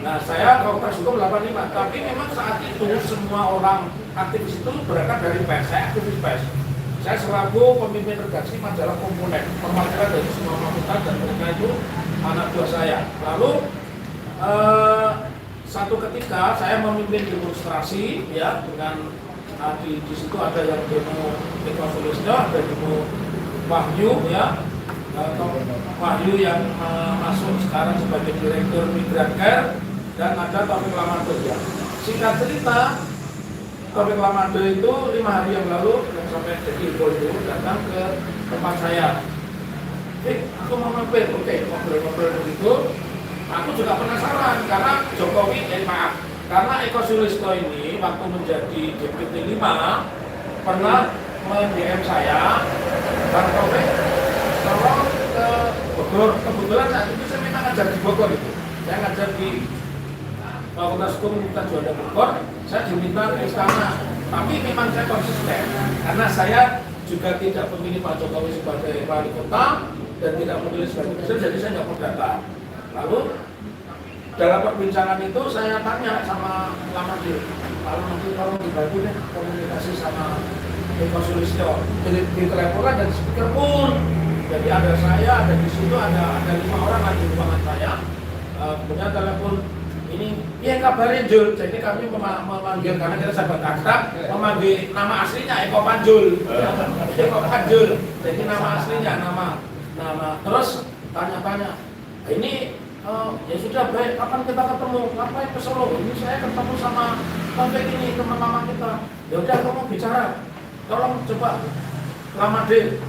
Nah, saya fakultas hukum 85, tapi memang saat itu semua orang aktivis itu berangkat dari pers. Saya aktivis pers. Saya selaku pemimpin redaksi majalah Komponen, perwakilan dari semua fakultas, dan mereka itu anak buah saya. Lalu satu ketika saya memimpin demonstrasi ya dengan di situ ada yang demo Eko Sulistyo, ada demo Wahyu ya. Wahyu yang masuk sekarang sebagai direktur Migran Care, dan ada Taufik Lamado ya. Singkat cerita, Taufik Lamado itu 5 hari yang lalu yang sampai jadi info itu datang ke tempat saya. Aku mau mampir, oke, ngobrol-ngobrol begitu. Aku juga penasaran karena Jokowi, karena Eko Sulistyo ini waktu menjadi DPT 5 pernah men-DM saya, Bang Taufik, tolong ke Bogor. Kebetulan saat itu saya memang ngajar di Bogor itu. Saya ngajar di Fakultas Hukum Universitas Juanda Bogor. Saya diminta ke istana. Tapi memang saya konsisten karena saya juga tidak memilih Pak Jokowi sebagai wali kota dan tidak memilih sebagai presiden, jadi saya nggak mau datang. Lalu dalam perbincangan itu saya tanya sama Lamadi, nanti tolong dibantu deh komunikasi sama Eko Sulistyo. Di teleponan dan speaker pun. Jadi ada saya, ada di situ, ada 5 orang lagi di ruangan saya. Kemudian telepon ini, iya kabarin Jul. Jadi kami memanggil, karena kita sahabat akrab, memanggil nama aslinya Eko Panjul. Eko Panjul. Jadi nama aslinya, nama. Terus tanya-tanya, ini ya sudah baik, kapan kita ketemu? Ngapain ke Solo? Ini saya ketemu sama Taufik ini, teman lama kita. Ya udah, kamu bicara. Tolong coba Lamade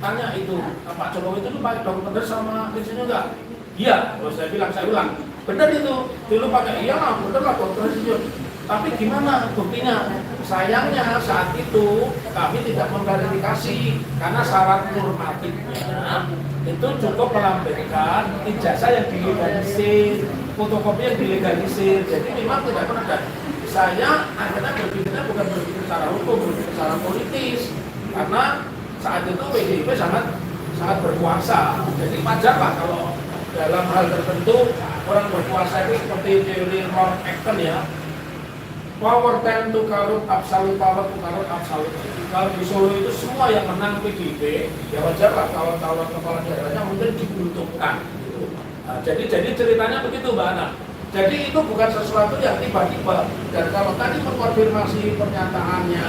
tanya itu, Pak Jokowi itu pakai daun pedas sama insinyur enggak? Iya, terus saya ulang, benar itu, dulu pakai, iya lah, benar lah daun pedas insinyur. Tapi gimana buktinya? Sayangnya saat itu kami tidak memverifikasi karena syarat normatifnya itu cukup melampirkan ijazah yang dilegalisir, fotokopi yang dilegalisir. Jadi memang tidak pernah ada. Saya akhirnya berpikirnya bukan berpikir secara hukum, berpikir secara politis, karena saat itu PDIP sangat berkuasa. Jadi wajar lah kalau dalam hal tertentu orang berkuasa itu seperti teori Ron Acton ya. Power tend to corrupt, absolute power to corrupt absolute. Kalau di Solo itu semua yang menang PDIP, ya wajar lah kawan-kawan kepala daerahnya mungkin diuntungkan. Gitu. Nah, jadi ceritanya begitu Mbak Ana. Jadi itu bukan sesuatu yang tiba-tiba. Dan kalau tadi mengkonfirmasi pernyataannya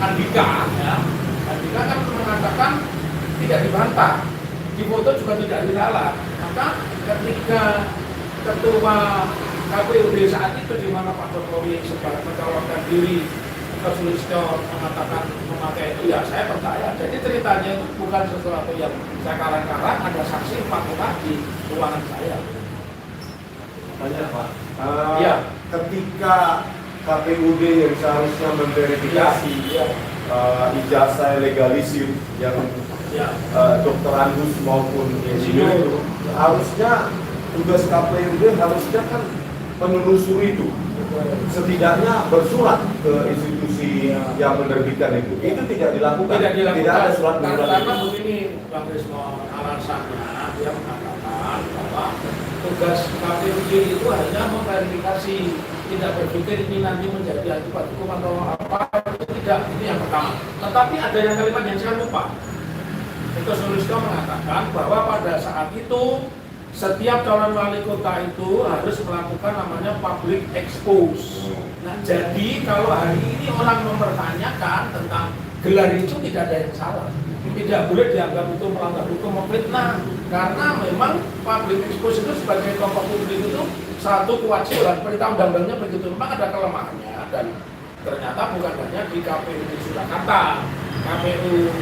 Andika, ya, Andika kan mengatakan tidak dibantah, di foto juga tidak diralat. Maka ketika ketua KPUD saat itu di mana Pak Jokowi sempat mencalonkan diri Dr. Sulistyo mengatakan memakai itu, ya saya percaya. Jadi ceritanya itu bukan sesuatu yang saya karang-karang, ada saksi fakta di ruangan saya. Tanya Pak, Iya. ketika KPUD yang seharusnya memverifikasi ijazah legalisir yang Ya. Dr. Andus maupun insinyur itu, harusnya tugas KPUD harusnya kan menelusuri itu, setidaknya bersurat ke institusi yang menerbitkan itu tidak dilakukan. Tidak dilakukan. Tidak ada surat Karena begini, Bang Rismo, alasannya dia mengatakan bahwa tugas KPUD itu hanya memverifikasi, tidak berpikir ini nanti menjadi akibat hukum atau apa, itu tidak, itu yang pertama. Tetapi ada yang kalimat yang saya lupa. Itu Sulistyo mengatakan bahwa pada saat itu setiap calon wali kota itu harus melakukan namanya public expose. Nah, jadi kalau hari ini orang mempertanyakan tentang gelar itu tidak ada yang salah. Tidak boleh dianggap itu melanggar hukum memfitnah, karena memang public expose itu sebagai tokoh publik itu satu kewajiban, perintah undang-undangnya begitu. Memang ada kelemahannya, dan ternyata bukan hanya di KPU di Surakarta, KPU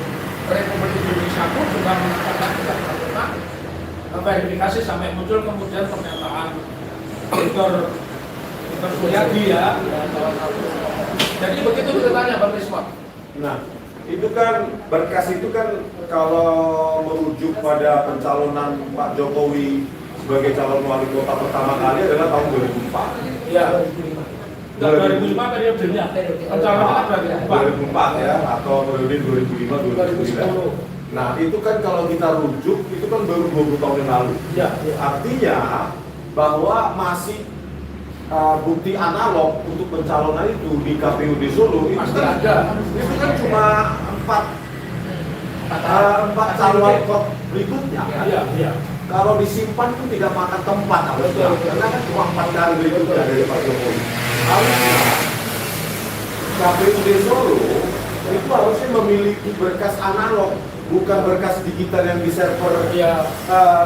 Republik Indonesia pun juga mengatakan tidak melakukan verifikasi sampai muncul kemudian pernyataan Dr. Suryadi ya. Jadi begitu ceritanya Bang Risma. Nah, itu kan berkas itu kan kalau merujuk pada pencalonan Pak Jokowi sebagai calon wali kota pertama kali adalah tahun 2004. Ya. 2005 periodenya. Pencalonan kan 2004 ya, atau periode 2005-2009. Nah, itu kan kalau kita rujuk itu kan baru 20 tahun yang lalu. Ya. Artinya bahwa masih bukti analog untuk pencalonan itu di KPU di Solo itu Masih kan ada. Itu kan cuma empat calon kota berikutnya. Iya, iya. Kalau disimpan itu tidak makan tempat harusnya, karena kan cuma 4 kali berikutnya dari Pak Jokowi. Harusnya KPU di Solo itu harusnya memiliki berkas analog, bukan berkas digital yang di server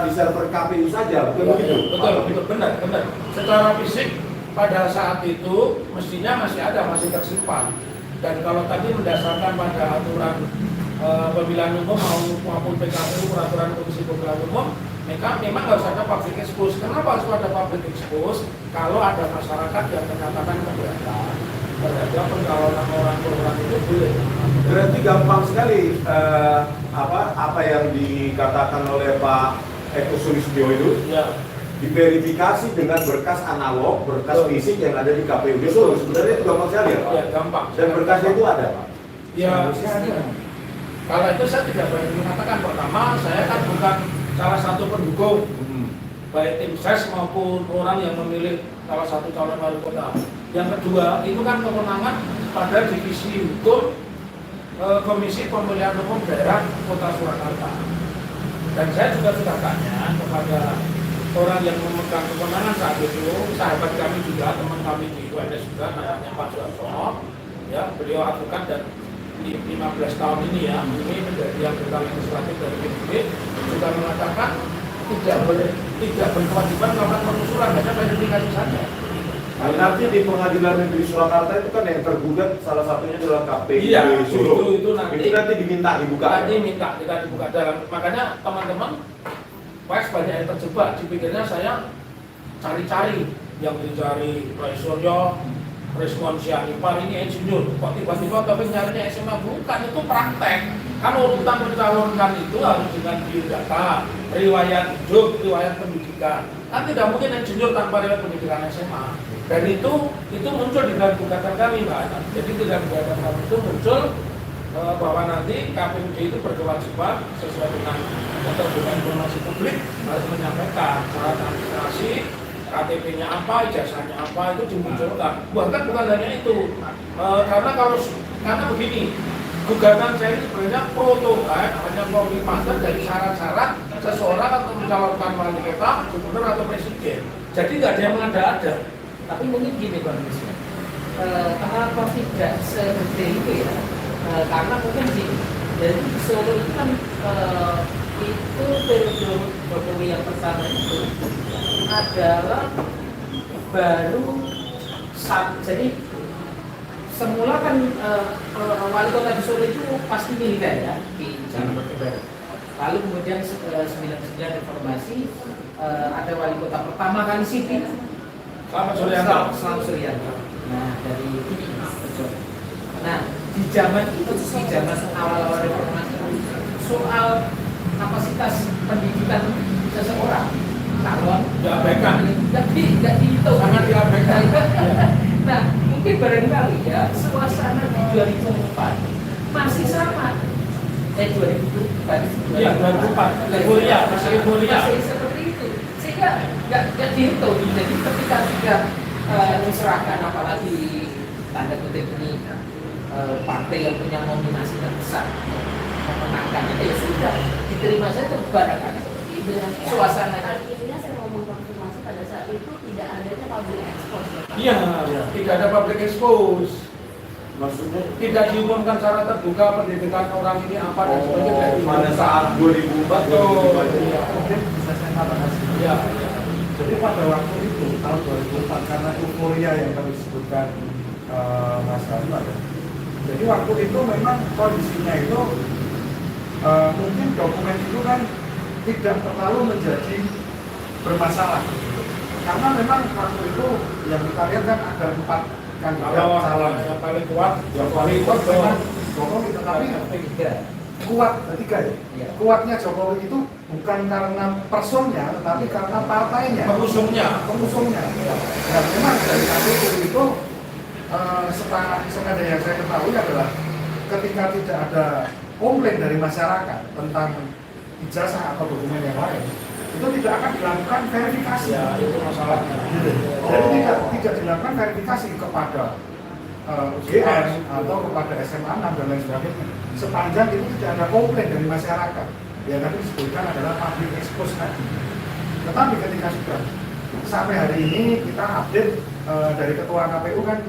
di server KPU saja, bukan begitu? Betul, benar. Secara fisik pada saat itu mestinya masih tersimpan. Dan kalau tadi mendasarkan pada aturan pemilihan umum maupun PKPU, peraturan Komisi Pemilihan Umum, memang harus ada public expose. Kenapa harus ada public expose? Kalau ada masyarakat yang menyatakan keberatan terhadap pencalonan orang itu boleh. Berarti gampang sekali apa yang dikatakan oleh Pak Eko Sulistyo itu diverifikasi dengan berkas analog, berkas fisik yang ada di KPU di Solo. Sebenarnya itu gampang sekali ya Pak? Ya, gampang. Dan berkasnya itu ada Pak? Ya, kalau itu saya tidak berani mengatakan. Pertama, saya kan bukan salah satu pendukung baik tim ses maupun orang yang memilih salah satu calon wali kota. Yang kedua, itu kan kewenangan pada divisi hukum Komisi Pemilihan Umum Daerah Kota Surakarta. Dan saya juga sudah tanya kepada orang yang memegang kewenangan saat itu, sahabat kami juga, teman kami di UNS juga, namanya Pak Suarsono, ya, beliau advokat dan di 15 tahun ini ya, ini menjadi yang legislatif dari PBB, juga mengatakan tidak berkewajiban melakukan penelusuran, hanya verifikasi saja. Nah, nanti di Pengadilan Negeri Surakarta itu kan yang tergugat salah satunya adalah KPU Solo. Itu nanti diminta dibuka. Nanti minta kita dibuka dalam. Makanya teman-teman Pers banyak yang terjebak. Dipikirnya saya cari-cari yang dicari Roy Suryo, Respon Sianipar ini insinyur. Kok tiba-tiba tapi nyarinya SMA? Bukan, itu praktek. Kan urutan mencalonkan itu harus dengan biodata, riwayat hidup, riwayat pendidikan. Kan tidak mungkin insinyur tanpa riwayat pendidikan SMA. Dan itu muncul di dalam gugatan kami, Mbak Ana. Jadi di dalam gugatan kami itu muncul bahwa nanti KPUD itu berkewajiban sesuai dengan ketentuan informasi publik harus menyampaikan syarat administrasi, KTP-nya apa, ijazahnya apa, itu dimunculkan. Bahkan bukan hanya itu, karena begini, gugatan saya ini sebenarnya prototipe, hanya copy paste dari syarat-syarat seseorang atau mencalonkan wali kota, gubernur atau presiden. Jadi nggak ada yang mengada-ada. Tapi mungkin gini Bang Risma, kenapa tidak sedetail itu ya? Karena mungkin dari Solo itu kan itu periode Jokowi yang pertama itu adalah baru jadi semula kan wali kota di Solo itu pasti militer ya di zaman Orde Baru. Lalu kemudian 99 reformasi ada wali kota pertama kali sipil Selamat Suryanto. Nah dari Bejo. Nah di zaman itu di zaman awal-awal reformasi soal kapasitas pendidikan seseorang calon diabaikan, nggak dihitung, sangat diabaikan. Nah mungkin barangkali ya suasana di 2004 masih sama 2004 Iya, 2004 euforia, masih euforia. masih seperti itu sehingga nggak dihitung. Jadi ketika sudah diserahkan, apalagi tanda kutip ini partai yang punya nominasi terbesar memenangkan, ya sudah diterima saja barangkali seperti itu suasana. Intinya saya mau mengkonfirmasi pada saat itu tidak adanya public expose. Iya, tidak ada public expose. Maksudnya Tidak diumumkan secara terbuka pendidikan orang ini apa dan sebagainya. pada saat 2004 Iya. Mungkin bisa saya tambahkan sedikit. Iya. Jadi pada waktu itu tahun 2004 karena euforia yang tadi disebutkan Mas Hanta ya. Jadi waktu itu memang kondisinya itu mungkin dokumen itu kan tidak terlalu menjadi bermasalah. Karena memang waktu itu yang kita lihat kan ada 4 kandidat calon. Yang paling kuat, Yang paling kuat memang Jokowi, tetapi kuat ketiga ya. Iya. Kuatnya Jokowi itu bukan karena personnya, tetapi karena partainya, pengusungnya. Dan memang dari KPU itu senada yang saya ketahui adalah ketika tidak ada komplain dari masyarakat tentang ijazah atau dokumen yang lain, itu tidak akan dilakukan verifikasi. Ya, itu masalahnya. Gitu. Jadi tidak dilakukan verifikasi kepada UGM atau kepada SMA 6 dan lain sebagainya. Sepanjang itu tidak ada komplain dari masyarakat. Ya tadi disebutkan adalah public expose tadi. Tetapi ketika sudah sampai hari ini kita update dari Ketua KPU kan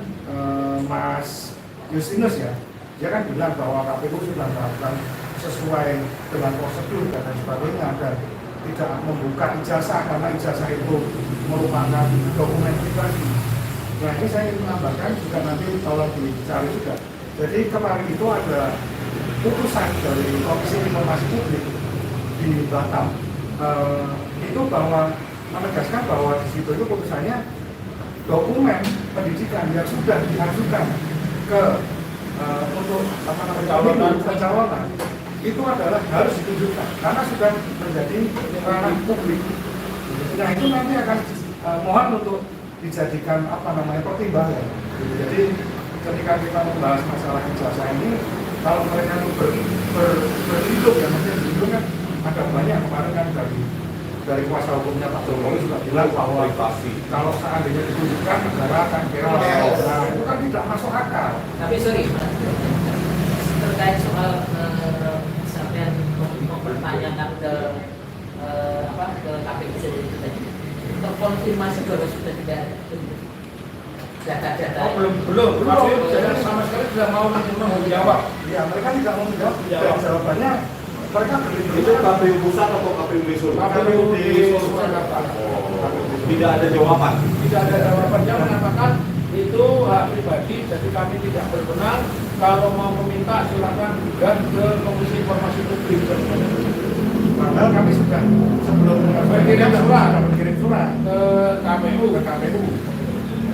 Mas Justinus ya, dia kan bilang bahwa KPU sudah melakukan sesuai dengan prosedur dan lain sebagainya dan tidak membuka ijazah karena ijazah itu merupakan dokumen pribadi. Nah ini saya ingin menambahkan juga nanti tolong dicari juga. Jadi kemarin itu ada putusan dari Komisi Informasi Publik di Batam itu bahwa menegaskan bahwa di situ itu putusannya dokumen pendidikan yang sudah diajukan ke untuk pencalonan itu adalah harus ditunjukkan karena sudah menjadi ranah publik. Nah itu nanti akan mohon untuk dijadikan pertimbangan. Jadi ketika kita membahas masalah ijazah ini, kalau mereka itu berhidup ya maksudnya berhidup kan ada banyak kemarin kan dari kuasa hukumnya Pak Jokowi juga bilang bahwa kalau seandainya ditunjukkan negara akan kira nah itu kan tidak masuk akal. Tapi sorry, terkait soal sampai mempertanyakan ke KPU itu tadi, terkonfirmasi bahwa sudah tidak data-data. Belum. Maksudnya sama sekali tidak mau menjawab. Ya mereka tidak mau menjawab. Dan jawabannya mereka itu KPU pusat atau KPU di Solo? KPU di Surakarta. Tidak ada jawaban. Tidak ada jawabannya mengatakan itu hak pribadi, jadi kami tidak berwenang. Kalau mau meminta silakan gugat ke Komisi Informasi Publik. Padahal kami sudah sebelum Berkirim surat ke KPU.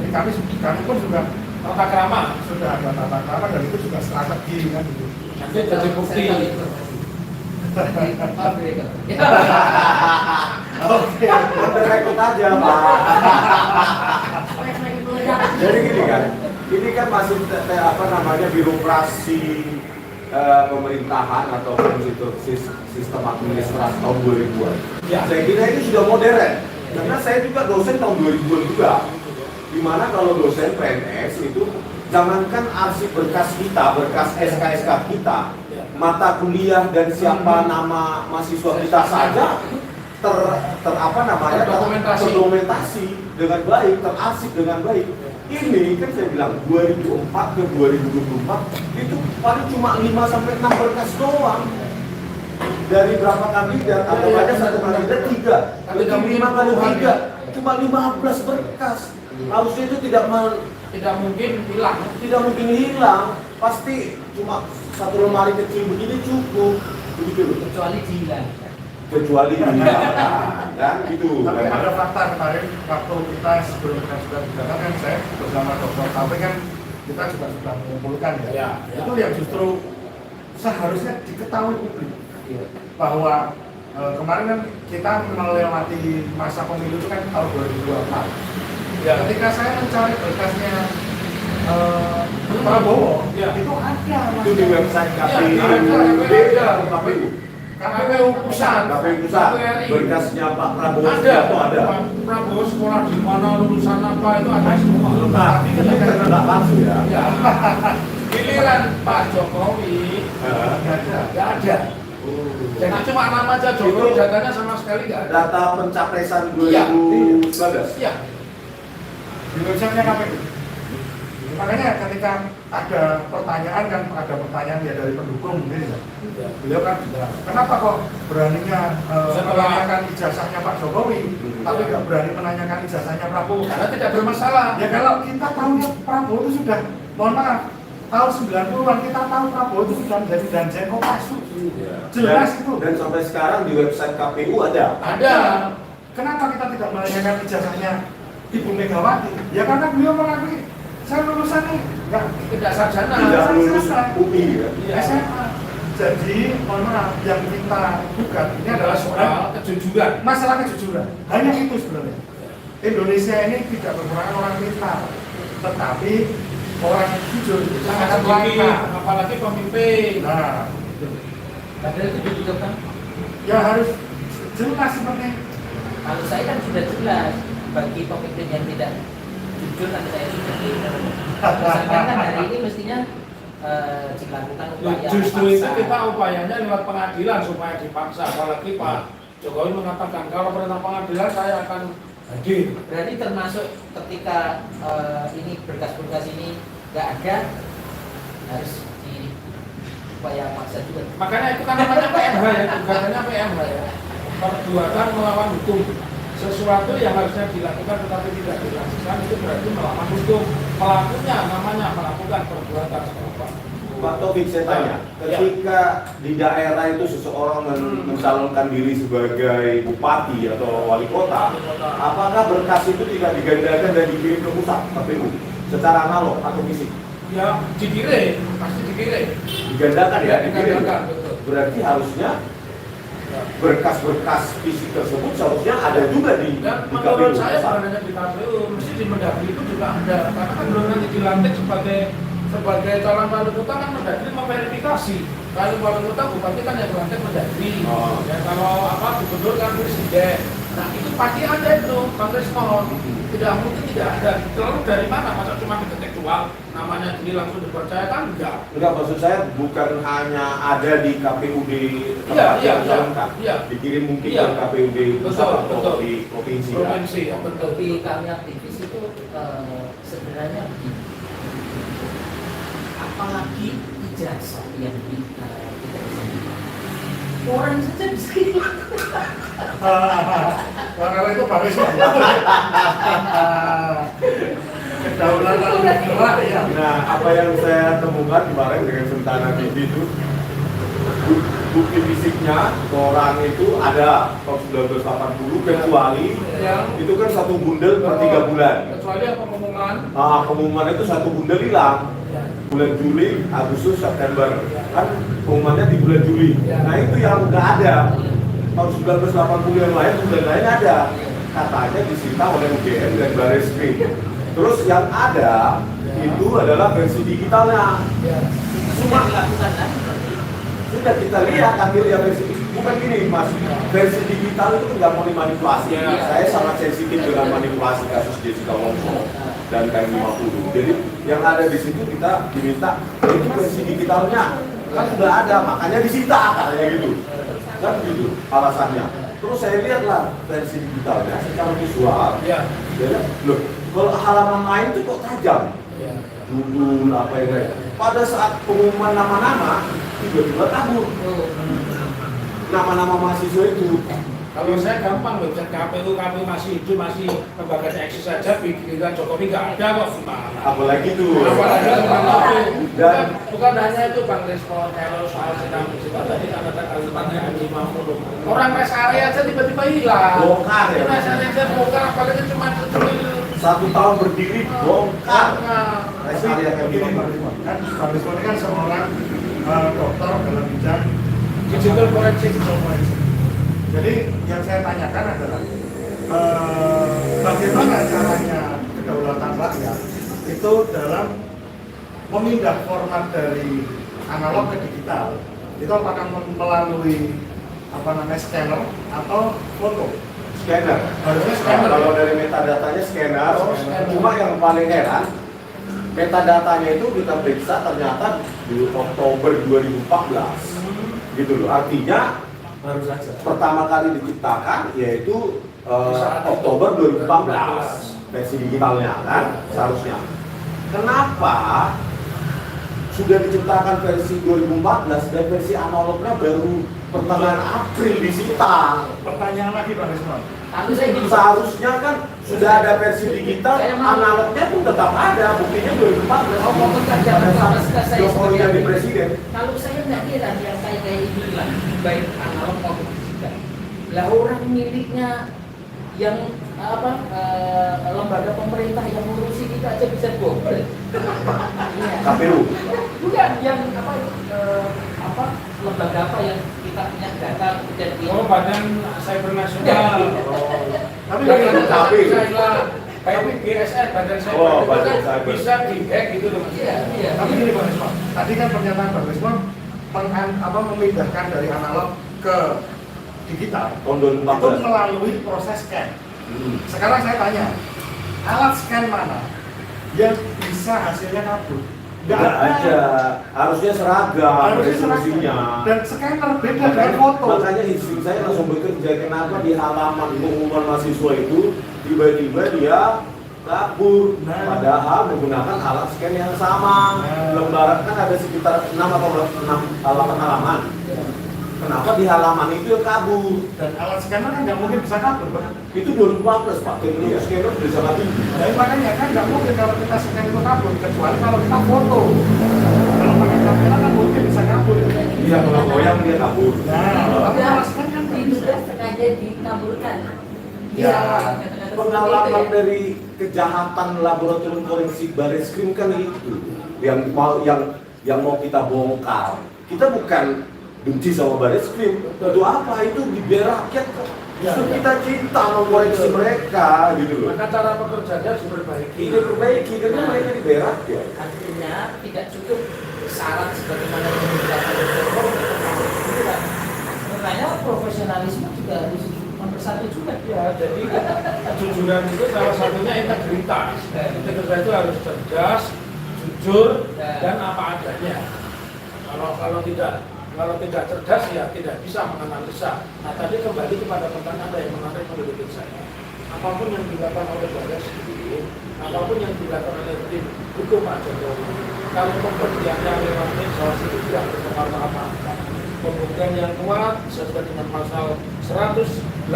Jadi kami pun sudah Tata krama. sudah ada tata krama dan itu juga strategi kan gitu. Nanti jadi bukti. Oke, rekod aja Pak. Jadi gini kan, ini kan masih birokrasi pemerintahan ataupun sistem administrasi tahun 2000-an. Ya. Saya kira ini sudah modern, karena saya juga dosen tahun 2000-an juga. Dimana kalau dosen PNS itu jangankan arsip berkas kita, berkas SK-SK kita, mata kuliah dan siapa nama mahasiswa kita saja terdokumentasi dengan baik, terarsip dengan baik. Ini kan saya bilang 2004 ke 2024 itu paling cuma 5-6 berkas doang. Dari berapa kandidat, ada aja satu kandidat 3, lebih 5 kali 3, itu cuma 15 berkas. Harusnya itu Tidak mungkin hilang. tidak mungkin hilang. Pasti cuma satu lemari kecil begini cukup. Begitu loh. kecuali dihilang. Kecuali hilang. Dan gitu. Tapi ada fakta kemarin waktu kita sebelum kita sudah berjalan kan saya bersama Dr. Taufik kan kita juga sudah mengumpulkan ya. Ya. Itu yang justru seharusnya diketahui publik Iya. bahwa kemarin kan kita melewati masa pemilu itu kan tahun 2024. Ya. Ketika saya mencari berkasnya Prabowo, Ya. itu ada Itu di website KPU. ada. KPU. KPU pusat, KPU pusat. KPRI. Berkasnya Pak Prabowo Ada. itu ada. Prabowo sekolah di mana, lulusan apa itu ada semua. Tapi ketika nggak langsung ya. Ya. Giliran Pak Jokowi nggak ada. Jadi cuma nama aja Jokowi, Itu- datanya sama sekali nggak ada. Data pencapresan Iya. 2019. Iya. Di websitenya KPU. Makanya ketika ada pertanyaan kan ada pertanyaan ya dari pendukung mungkin ya. Beliau kan bilang, kenapa kok beraninya menanyakan ijazahnya Pak Jokowi, tapi nggak berani menanyakan ijazahnya Prabowo? Karena tidak bermasalah. Ya kalau kita tahunya Prabowo itu sudah, mohon maaf, tahun 90-an kita tahu Prabowo itu sudah menjadi Danjen Kopassus. Jelas Dan- itu. Dan sampai sekarang di website KPU ada. Ada. Kenapa kita tidak menanyakan ijazahnya Ibu Megawati? Ya karena beliau mengakui, saya lulusan nih, nggak Tidak sarjana. Tidak lulus UI ya. Iya. SMA. Jadi, mohon maaf, yang kita bukan ini adalah soal soal kejujuran. masalah kejujuran. Hanya itu sebenarnya. Indonesia ini tidak kekurangan orang pintar, tetapi orang yang jujur itu Sangat sangat sedikit, langka. apalagi pemimpin. Nah, Padahal itu juga kan. ya harus jelas seperti Kalau saya kan sudah jelas bagi pemimpin yang tidak jujur kan saya sudah misalkan kan hari ini mestinya dilakukan upaya Justru itu paksa. kita upayanya lewat pengadilan supaya dipaksa. Apalagi Pak Jokowi mengatakan kalau perintah pengadilan saya akan hadir. Berarti termasuk ketika ini berkas-berkas ini nggak ada harus di upaya paksa juga. Makanya itu kan namanya PMH ya, gugatannya PMH ya. Perbuatan melawan hukum. Sesuatu yang harusnya dilakukan tetapi tidak dilakukan itu berarti melawan hukum. Pelakunya namanya melakukan perbuatan serupa. Pak Taufik, saya tanya, ketika di daerah itu seseorang mencalonkan diri sebagai bupati atau wali kota, apakah berkas itu tidak digandakan dan dikirim ke pusat KPU secara analog atau fisik? Ya dikirim, pasti dikirim. Digandakan ya, dikirim. Digandakan, betul. Berarti harusnya berkas-berkas fisik tersebut seharusnya ada juga di Dan KPU menurut saya pusat. bukan hanya di KPU, mesti di Mendagri itu juga ada. Karena kan belum nanti dilantik sebagai calon wali kota kan Mendagri memverifikasi. Kalau wali kota bupati kan yang dilantik Mendagri. Oh. Ya kalau gubernur kan presiden. Nah itu pasti ada itu Kongresmon. Tidak mungkin tidak ada. Lalu dari mana? Masa cuma diketik doang, namanya ini langsung dipercaya kan enggak? Enggak, maksud saya bukan hanya ada di KPUD tempat Iya, yang dicalonkan. iya. Dikirim mungkin Iya. ke KPUD pusat Betul, atau betul. di provinsi. ya. Provinsi ya betul. Tapi kami aktivis itu sebenarnya begini. Apalagi ijazah yang kita orang saja bisa dilakukan. kalau itu bagus ya. Kedaulatan negara ya. Nah, apa yang saya temukan kemarin dengan Sentana TV itu bukti fisiknya orang itu ada tahun 1980 kecuali Yang itu kan satu bundel per 3 bulan. kecuali yang pengumuman. Pengumuman itu satu bundel hilang bulan Juli, Agustus, September kan pengumumannya di bulan Juli. Nah itu yang nggak ada tahun 1980 yang lain bulan lain ada katanya disita oleh UGM dan Barreskrim. Terus yang ada itu adalah versi digitalnya. Semua dilakukan kan? Sudah kita lihat akhirnya versi bukan gini mas, versi digital itu nggak mau dimanipulasi. Ya. Saya sangat sensitif dengan manipulasi kasus Jessica Wongso dan KM50. Jadi yang ada di situ kita diminta itu versi digitalnya kan sudah ada, makanya disita katanya gitu. Kan gitu alasannya. Terus saya lihatlah versi digitalnya secara visual. Ya. Jadi loh, kalau halaman lain itu kok tajam. Ya. Judul apa yang lain. Pada saat pengumuman nama-nama tiba-tiba kabur nama-nama mahasiswa itu Kalau saya gampang website KPU masih hidup, masih lembaga eksis saja, pikiran Jokowi nggak ada kok gimana. Apalagi tuh. Apalagi tentang itu. Dan Bukan hanya itu Bang Respon, kalau soal sedang musibah tadi ada kalimatnya Haji Mahmud. Orang rest area aja tiba-tiba hilang. Bongkar ya? Rest area aja bongkar, apalagi cuma 1 tahun berdiri bongkar. Tapi begini Pak Risman, kan Pak Risman ini kan seorang dokter dalam bidang digital forensik. Jadi yang saya tanyakan adalah bagaimana caranya kedaulatan rakyat itu dalam memindah format dari analog ke digital, itu apakah melalui scanner atau foto? Scanner. Harusnya scanner. Kalau dari metadatanya scanner, Oh, scanner. cuma yang paling heran metadatanya itu kita periksa ternyata di Oktober 2014 gitu loh. Artinya Baru saja. pertama kali diciptakan yaitu Oktober 2014 versi digitalnya kan seharusnya. Kenapa sudah diciptakan versi 2014 dan versi analognya baru pertengahan April disita? Pertanyaan lagi Pak Risman. Tapi saya gini, Seharusnya kan sudah ada versi digital, analognya pun tetap ada, buktinya 2014. Oh, bekerja Pada saat kapasitas saya Jokowi sebagai jadi aktivis. presiden. Kalau saya nggak kira yang kayak ini lah, baik analog maupun digital. Lah orang miliknya yang lembaga pemerintah yang ngurusi kita aja bisa bobol. Iya. KPU. Bukan yang lembaga apa yang kita punya data dan Oh, Badan Cyber Nasional. Tapi Tapi begini, kayak BSN, Badan Cyber Oh, itu Badan kan Cyber. bisa di-hack gitu loh. Mas. Iya, iya. tapi gini Pak Risman, tadi kan pernyataan Pak Risman memindahkan dari analog ke digital Tahun itu 2014. melalui proses scan. Sekarang saya tanya, alat scan mana yang bisa hasilnya kabur? Nggak ada, harusnya seragam Harusnya resolusinya. dan scanner beda dengan foto. Makanya istri saya langsung bekerja, kenapa di halaman pengumuman mahasiswa itu tiba-tiba dia kabur, Nah. padahal menggunakan alat scan yang sama. Nah. Lembaran kan ada sekitar 6 atau 8 halaman. Kenapa di halaman itu yang kabur? Dan alat scanner kan nggak mungkin bisa kabur, Pak. Itu 2014 Pak, teknologi scanner sudah sangat tinggi. Jadi makanya kan nggak mungkin kalau kita scan itu kabur, kecuali kalau kita foto. Kalau pakai kamera kan mungkin bisa kabur. Iya, kalau goyang dia kabur. Nah, tapi alat scan kan nggak bisa. diduga sengaja dikaburkan. Ya, Kata-kata pengalaman seperti itu ya. dari kejahatan laboratorium forensik Barreskrim kan itu yang mau kita bongkar. Kita bukan benci sama Barreskrim. Untuk apa? Itu dibiar rakyat kok. Justru kita cinta mengkoreksi mereka gitu loh. Maka cara pekerjaannya harus diperbaiki. Ini perbaiki karena mereka dibiar rakyat. Artinya tidak cukup syarat sebagaimana yang dijelaskan oleh Jokowi untuk masuk digital. Makanya profesionalisme juga harus nomor satu juga. Ya, jadi kejujuran itu salah satunya integritas. Integritas itu harus cerdas, jujur, dan apa adanya. Kalau tidak cerdas ya tidak bisa menganalisa. Nah tadi kembali kepada pertanyaan Anda yang menarik menurut saya. Apapun yang dilakukan oleh Barreskrim, apapun yang dilakukan oleh tim hukum Pak Jokowi, kalau pembuktiannya lewat medsos itu tidak berpengaruh apa-apa. Pembuktian yang kuat sesuai dengan pasal 185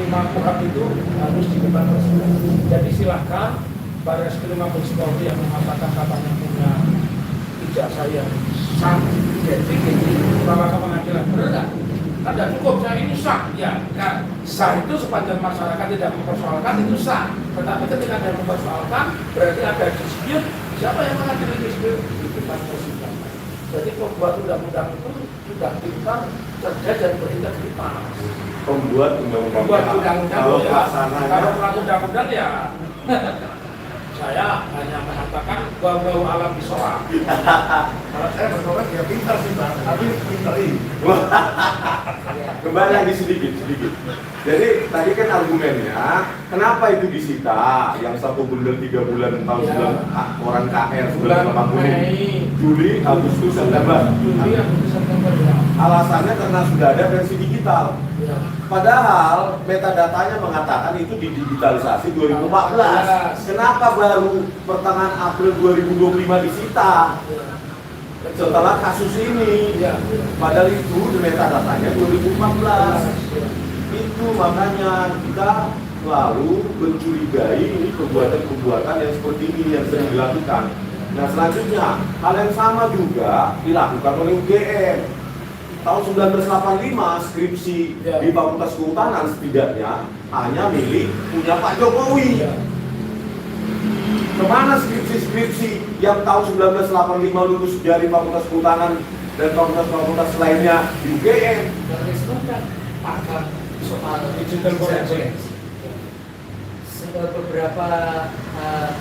KUHP itu harus dikembang resmi. Jadi silahkan Barreskrim Mabes Polri yang mengatakan katanya punya ijazah yang sah, identik, bawa ke pengadilan, benar nggak? Kan tidak cukup, saya ini sah, ya kan? Sah itu sepanjang masyarakat tidak mempersoalkan itu sah. Tetapi ketika ada yang mempersoalkan, berarti ada dispute. Siapa yang mengadili dispute? Itu persidangan. Jadi pembuat undang-undang itu sudah pintar, cerdas dan berintegritas. Pembuat undang-undang. Pembuat undang-undang Kalau ya, pelaksananya. kalau pelaku undang-undang ya saya hanya mengatakan bau alam bisoa. Kalau saya berkomentar ya pintar sih Bang, tapi pinterin. Kembali lagi sedikit. Jadi tadi kan argumennya, kenapa itu disita? Yang 1 bundel 3 bulan tahun Ya. 9 orang KR Bulan 1980, Mei, Juli, Agustus, September. Juli, Agustus, September ya. Alasannya karena sudah ada versi digital. Ya. Padahal metadatanya mengatakan itu didigitalisasi 2014. Kenapa baru pertengahan April 2025 disita? Setelah kasus ini. Ya. Padahal itu metadatanya 2014. Itu makanya kita lalu mencurigai ini perbuatan-perbuatan yang seperti ini yang sering dilakukan. Nah selanjutnya, hal yang sama juga dilakukan oleh UGM. Tahun 1985 skripsi di Fakultas Kehutanan setidaknya hanya milik punya Pak Jokowi. Kemana skripsi-skripsi yang tahun 1985 lulus dari Fakultas Kehutanan dan fakultas-fakultas lainnya di UGM? Kan pakar soal Digital forensik. Beberapa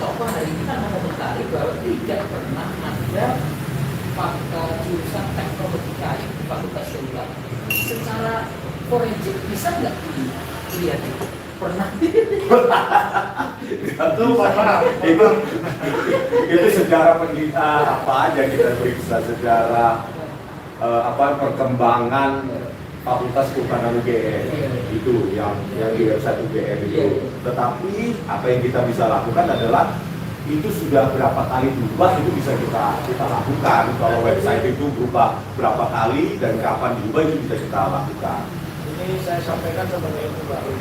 tokoh hari ini kan mengomentari bahwa tidak pernah ada jurusan teknologi kayu di Fakultas Kehutanan. Secara forensik bisa nggak dilihat itu? Pernah? itu sejarah pendidikan apa aja kita periksa sejarah perkembangan Fakultas Kehutanan UGM itu yang di website UGM itu. Tetapi apa yang kita bisa lakukan adalah itu sudah berapa kali berubah itu bisa kita lakukan. Kalau website itu berubah berapa kali dan kapan diubah itu bisa kita lakukan. Ini saya sampaikan sebagai itu baru.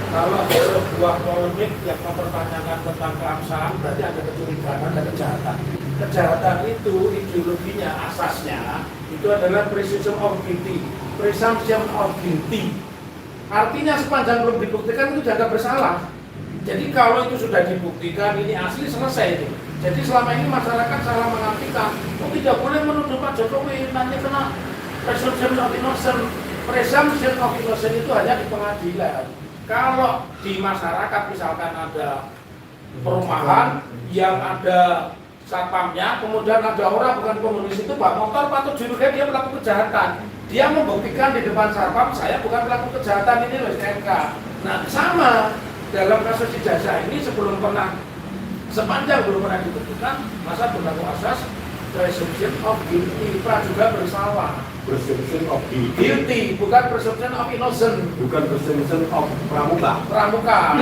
Kalau ada sebuah polemik yang mempertanyakan tentang keabsahan, berarti ada kecurigaan, ada kejahatan. Kejahatan itu ideologinya, asasnya itu adalah presumption of guilty. Presumption of guilty. Artinya sepanjang belum dibuktikan itu dianggap bersalah. Jadi kalau itu sudah dibuktikan, ini asli, selesai itu. Jadi selama ini masyarakat salah mengartikan, tidak boleh menuduh Pak Jokowi, nanti kena presumption of innocence. Presumption of innocence itu hanya di pengadilan. Kalau di masyarakat misalkan ada perumahan yang ada satpamnya, kemudian ada orang bukan penghuni itu Pak motor patut diduga dia melakukan kejahatan. Dia membuktikan di depan satpam, saya bukan pelaku kejahatan, ini loh STNK. Nah sama dalam kasus ijazah ini sepanjang belum pernah dibuktikan, masa berlaku asas presumption of guilty, praduga bersalah. Presumption of Guilty, bukan presumption of innocent. bukan presumption of pramuka. Pramuka.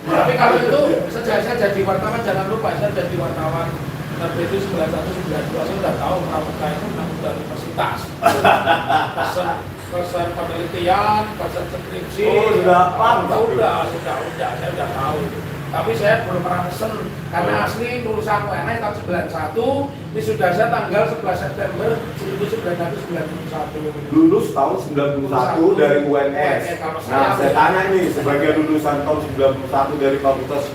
Tapi kalau itu sejak saya jadi wartawan, jangan lupa saya jadi wartawan terbitu 9192, saya sudah tahu pramuka itu pramuka universitas. Pesan penelitian, pesan skripsi. Oh, sudah paham. Sudah, saya sudah tahu. Tapi saya belum pernah pesen karena asli lulusan UNS tahun 91, wisuda saya tanggal 11 September 1991. Lulus tahun 91 dari UNS. Nah, saya tanya ini sebagai lulusan tahun 91 dari Fakultas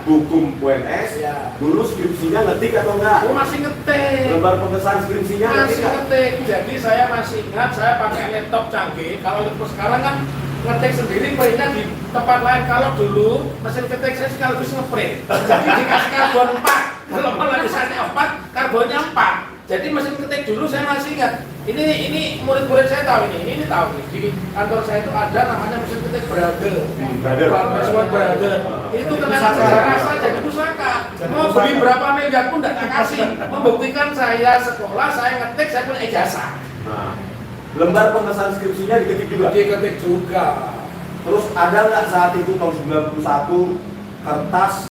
Hukum UNS, lulus skripsinya ngetik atau enggak? Aku masih ngetik. Lembar pemesan skripsinya Masih ngetik. Jadi saya masih ingat saya pakai laptop canggih. Kalau sekarang kan ngetik sendiri, printnya di tempat lain. Kalau dulu mesin ketik saya sekaligus ngeprint. Jadi dikasih karbon 4. Kalau lapisannya 4, karbonnya 4. Jadi mesin ketik dulu saya masih ingat. Ini murid-murid saya tahu ini tahu nih. Di kantor saya itu ada namanya mesin ketik Brother. Brother. Itu kenangan sejarah saya jadi pusaka. Mau beli berapa miliar pun tidak kasih. Membuktikan saya sekolah, saya ngetik, saya punya ijazah. Nah, lembar pemesan skripsinya diketik juga? Diketik juga. Terus ada nggak saat itu tahun 91 kertas